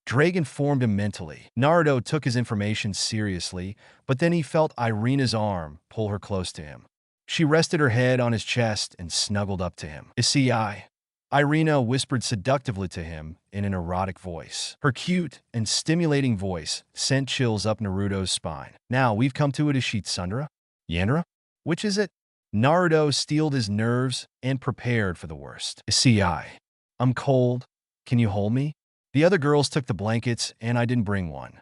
Dragon formed him mentally. Naruto took his information seriously, but then he felt Irina's arm pull her close to him. She rested her head on his chest and snuggled up to him. "Isii," Irina whispered seductively to him in an erotic voice. Her cute and stimulating voice sent chills up Naruto's spine. "Now we've come to it, is she Tsundere? Yandere? Which is it?" Naruto steeled his nerves and prepared for the worst. "Isii, I'm cold. Can you hold me? The other girls took the blankets and I didn't bring one."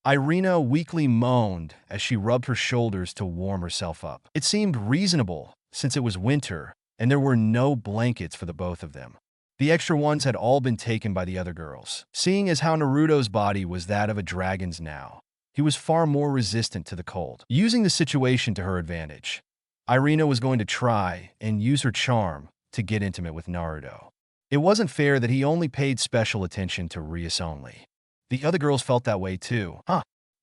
Irina weakly moaned as she rubbed her shoulders to warm herself up. It seemed reasonable since it was winter and there were no blankets for the both of them. The extra ones had all been taken by the other girls. Seeing as how Naruto's body was that of a dragon's now, he was far more resistant to the cold. Using the situation to her advantage, Irina was going to try and use her charm to get intimate with Naruto. It wasn't fair that he only paid special attention to Rias only. The other girls felt that way too.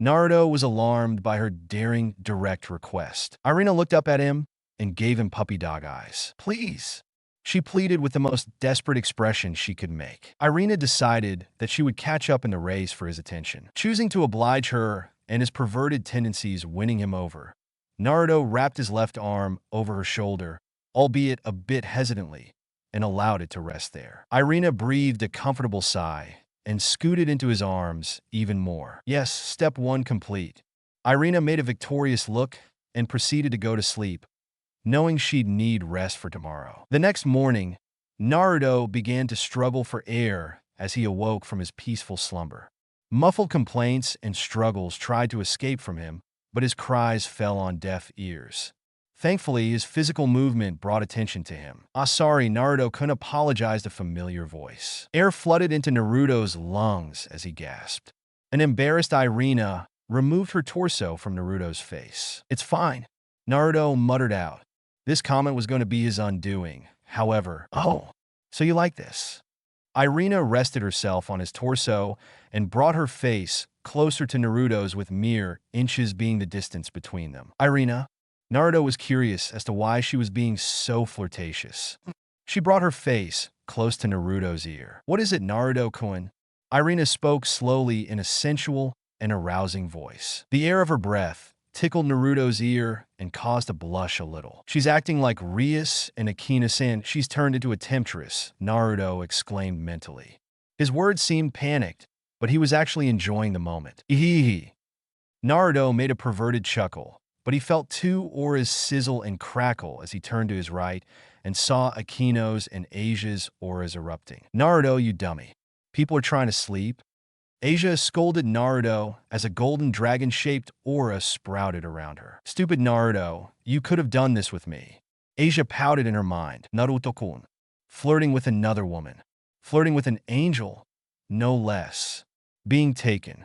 Naruto was alarmed by her daring, direct request. Irina looked up at him and gave him puppy dog eyes. "Please," she pleaded with the most desperate expression she could make. Irina decided that she would catch up in the race for his attention. Choosing to oblige her and his perverted tendencies winning him over, Naruto wrapped his left arm over her shoulder, albeit a bit hesitantly, and allowed it to rest there. Irina breathed a comfortable sigh and scooted into his arms even more. Yes, step one complete. Irina made a victorious look and proceeded to go to sleep, knowing she'd need rest for tomorrow. The next morning, Naruto began to struggle for air as he awoke from his peaceful slumber. Muffled complaints and struggles tried to escape from him, but his cries fell on deaf ears. Thankfully, his physical movement brought attention to him. Sorry, Naruto couldn't apologize a familiar voice. Air flooded into Naruto's lungs as he gasped. An embarrassed Irina removed her torso from Naruto's face. "It's fine," Naruto muttered out. This comment was going to be his undoing. However, "Oh, so you like this?" Irina rested herself on his torso and brought her face closer to Naruto's with mere inches being the distance between them. "Irina, Naruto was curious as to why she was being so flirtatious. She brought her face close to Naruto's ear. "What is it, Naruto-kun?" Irina spoke slowly in a sensual and arousing voice. The air of her breath tickled Naruto's ear and caused a blush a little. "She's acting like Rias and Akina-san. She's turned into a temptress," Naruto exclaimed mentally. His words seemed panicked, but he was actually enjoying the moment. Ehehe. Naruto made a perverted chuckle, but he felt two auras sizzle and crackle as he turned to his right and saw Akino's and Asia's auras erupting. "Naruto, you dummy. People are trying to sleep." Asia scolded Naruto as a golden dragon-shaped aura sprouted around her. "Stupid Naruto, you could have done this with me." Asia pouted in her mind. Naruto-kun. Flirting with another woman. Flirting with an angel, no less. Being taken.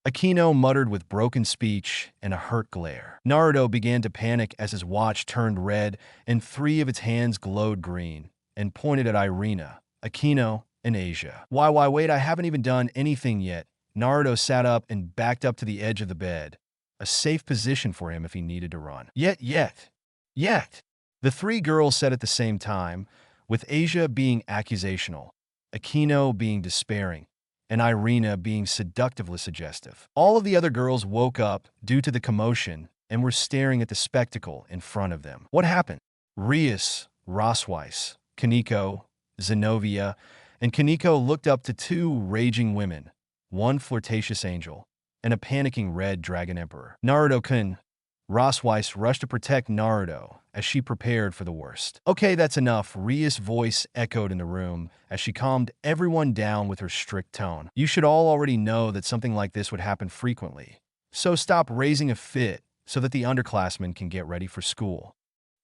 Akino muttered with broken speech and a hurt glare. Naruto began to panic as his watch turned red and three of its hands glowed green and pointed at Irina, Akino, and Asia. Wait, I haven't even done anything yet." Naruto sat up and backed up to the edge of the bed, a safe position for him if he needed to run. Yet. The three girls said at the same time, with Asia being accusational, Akino being despairing, and Irina being seductively suggestive. All of the other girls woke up due to the commotion and were staring at the spectacle in front of them. What happened? Rias, Rosweiss, Kaneko, Zenobia, and Kaneko looked up to two raging women, one flirtatious angel, and a panicking red dragon emperor. Naruto-kun. Rosweiss rushed to protect Naruto as she prepared for the worst. "Okay, that's enough," Ria's voice echoed in the room as she calmed everyone down with her strict tone. "You should all already know that something like this would happen frequently. So stop raising a fit so that the underclassmen can get ready for school."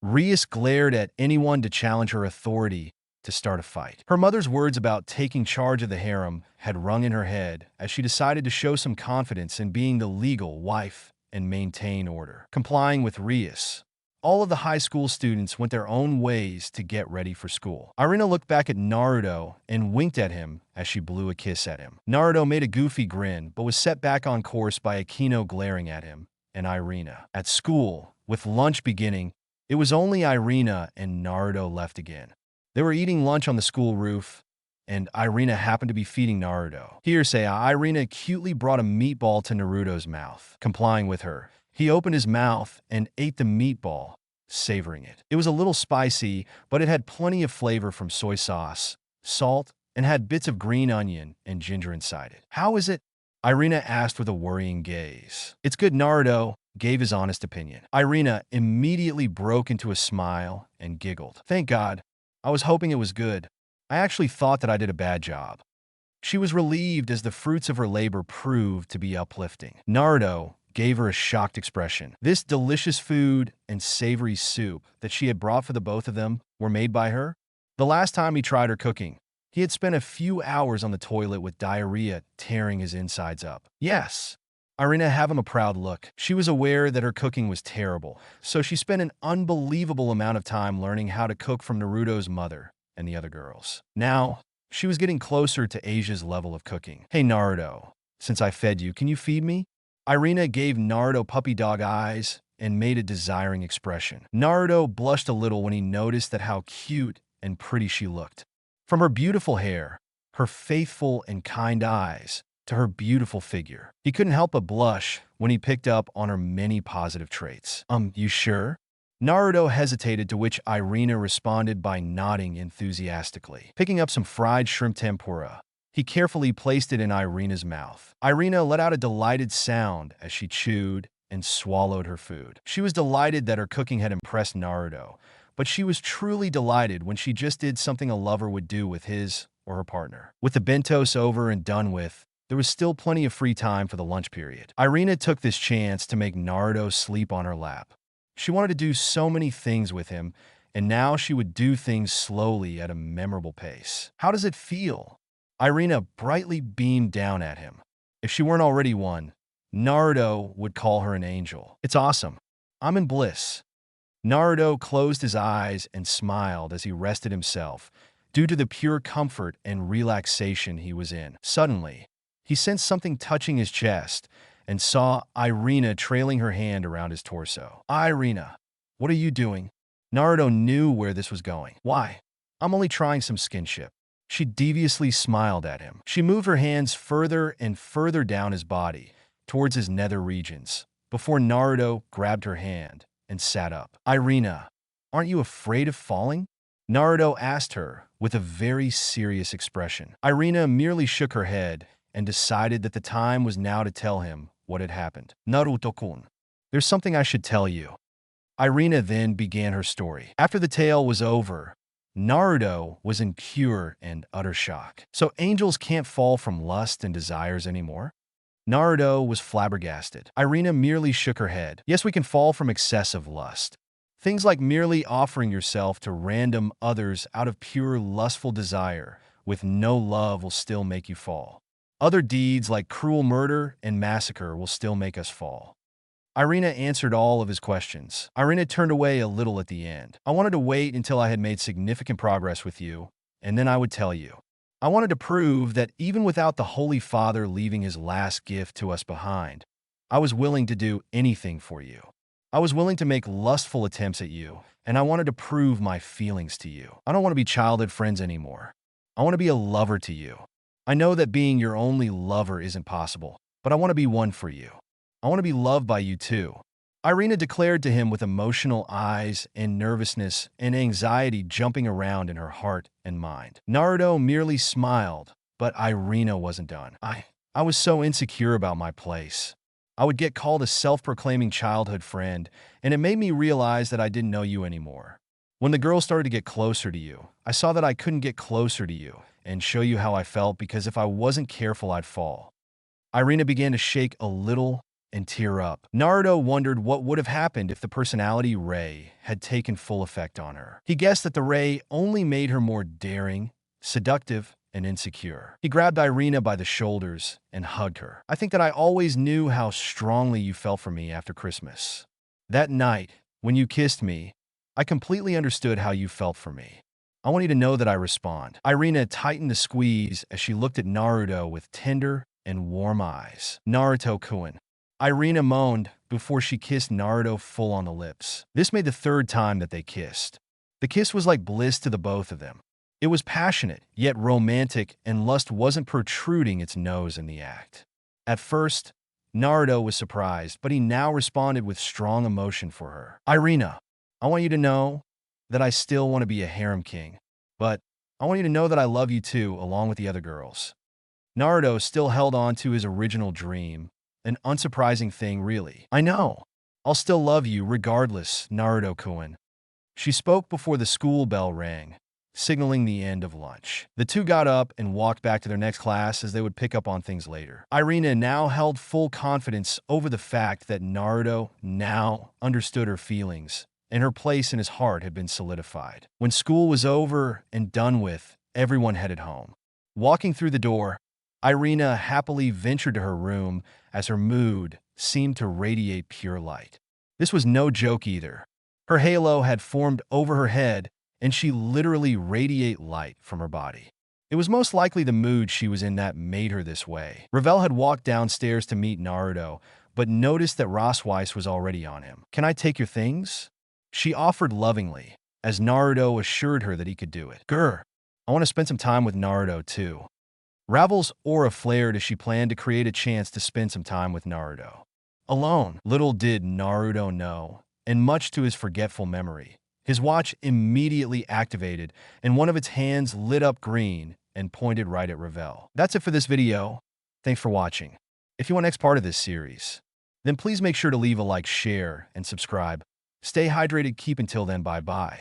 Rias glared at anyone to challenge her authority to start a fight. Her mother's words about taking charge of the harem had rung in her head as she decided to show some confidence in being the legal wife and maintain order. Complying with Rias, all of the high school students went their own ways to get ready for school. Irina looked back at Naruto and winked at him as she blew a kiss at him. Naruto made a goofy grin, but was set back on course by Akino glaring at him and Irina. At school, with lunch beginning, it was only Irina and Naruto left again. They were eating lunch on the school roof, and Irina happened to be feeding Naruto. Hearsay, Irina cutely brought a meatball to Naruto's mouth. Complying with her, he opened his mouth and ate the meatball, savoring it. It was a little spicy, but it had plenty of flavor from soy sauce, salt, and had bits of green onion and ginger inside it. "How is it?" Irina asked with a worrying gaze. "It's good," Naruto gave his honest opinion. Irina immediately broke into a smile and giggled. "Thank God. I was hoping it was good. I actually thought that I did a bad job." She was relieved as the fruits of her labor proved to be uplifting. Naruto gave her a shocked expression. This delicious food and savory soup that she had brought for the both of them were made by her. The last time he tried her cooking, he had spent a few hours on the toilet with diarrhea tearing his insides up. Yes. Irina gave him a proud look. She was aware that her cooking was terrible, so she spent an unbelievable amount of time learning how to cook from Naruto's mother and the other girls. Now, she was getting closer to Asia's level of cooking. "Hey Naruto, since I fed you, can you feed me?" Irina gave Naruto puppy dog eyes and made a desiring expression. Naruto blushed a little when he noticed that how cute and pretty she looked. From her beautiful hair, her faithful and kind eyes, to her beautiful figure. He couldn't help but blush when he picked up on her many positive traits. You sure?" Naruto hesitated, to which Irina responded by nodding enthusiastically. Picking up some fried shrimp tempura, he carefully placed it in Irina's mouth. Irina let out a delighted sound as she chewed and swallowed her food. She was delighted that her cooking had impressed Naruto, but she was truly delighted when she just did something a lover would do with his or her partner. With the bentos over and done with, there was still plenty of free time for the lunch period. Irina took this chance to make Naruto sleep on her lap. She wanted to do so many things with him, and now she would do things slowly at a memorable pace. "How does it feel?" Irina brightly beamed down at him. If she weren't already one, Naruto would call her an angel. "It's awesome. I'm in bliss." Naruto closed his eyes and smiled as he rested himself, due to the pure comfort and relaxation he was in. Suddenly, he sensed something touching his chest and saw Irina trailing her hand around his torso. "Irina." What are you doing? Naruto knew where this was going. Why? I'm only trying some skinship. She deviously smiled at him. She moved her hands further and further down his body, towards his nether regions, before Naruto grabbed her hand and sat up. Irina, aren't you afraid of falling? Naruto asked her with a very serious expression. Irina merely shook her head and decided that the time was now to tell him what had happened. Naruto-kun, there's something I should tell you. Irina then began her story. After the tale was over, Naruto was in pure and utter shock. So angels can't fall from lust and desires anymore? Naruto was flabbergasted. Irina merely shook her head. Yes, we can fall from excessive lust. Things like merely offering yourself to random others out of pure lustful desire with no love will still make you fall. Other deeds like cruel murder and massacre will still make us fall. Irina answered all of his questions. Irina turned away a little at the end. I wanted to wait until I had made significant progress with you, and then I would tell you. I wanted to prove that even without the Holy Father leaving his last gift to us behind, I was willing to do anything for you. I was willing to make lustful attempts at you, and I wanted to prove my feelings to you. I don't want to be childhood friends anymore. I want to be a lover to you. I know that being your only lover isn't possible, but I want to be one for you. I want to be loved by you too. Irina declared to him with emotional eyes and nervousness and anxiety jumping around in her heart and mind. Naruto merely smiled, but Irina wasn't done. I was so insecure about my place. I would get called a self-proclaiming childhood friend, and it made me realize that I didn't know you anymore. When the girl started to get closer to you, I saw that I couldn't get closer to you and show you how I felt because if I wasn't careful, I'd fall. Irina began to shake a little and tear up. Naruto wondered what would have happened if the personality ray had taken full effect on her. He guessed that the ray only made her more daring, seductive, and insecure. He grabbed Irina by the shoulders and hugged her. I think that I always knew how strongly you felt for me after Christmas. That night, when you kissed me, I completely understood how you felt for me. I want you to know that I respond. Irina tightened the squeeze as she looked at Naruto with tender and warm eyes. Naruto-kun, Irina moaned before she kissed Naruto full on the lips. This made the third time that they kissed. The kiss was like bliss to the both of them. It was passionate, yet romantic, and lust wasn't protruding its nose in the act. At first, Naruto was surprised, but he now responded with strong emotion for her. Irina, I want you to know that I still want to be a harem king, but I want you to know that I love you too, along with the other girls. Naruto still held on to his original dream, an unsurprising thing, really. I know. I'll still love you regardless, Naruto-kun. She spoke before the school bell rang, signaling the end of lunch. The two got up and walked back to their next class as they would pick up on things later. Irina now held full confidence over the fact that Naruto now understood her feelings, and her place in his heart had been solidified. When school was over and done with, everyone headed home. Walking through the door, Irina happily ventured to her room as her mood seemed to radiate pure light. This was no joke either. Her halo had formed over her head, and she literally radiated light from her body. It was most likely the mood she was in that made her this way. Ravel had walked downstairs to meet Naruto, but noticed that Rosweiss was already on him. Can I take your things? She offered lovingly, as Naruto assured her that he could do it. Grr, I want to spend some time with Naruto too. Ravel's aura flared as she planned to create a chance to spend some time with Naruto. Alone, little did Naruto know, and much to his forgetful memory, his watch immediately activated and one of its hands lit up green and pointed right at Ravel. That's it for this video. Thanks for watching. If you want next part of this series, then please make sure to leave a like, share, and subscribe. Stay hydrated, keep until then, bye-bye.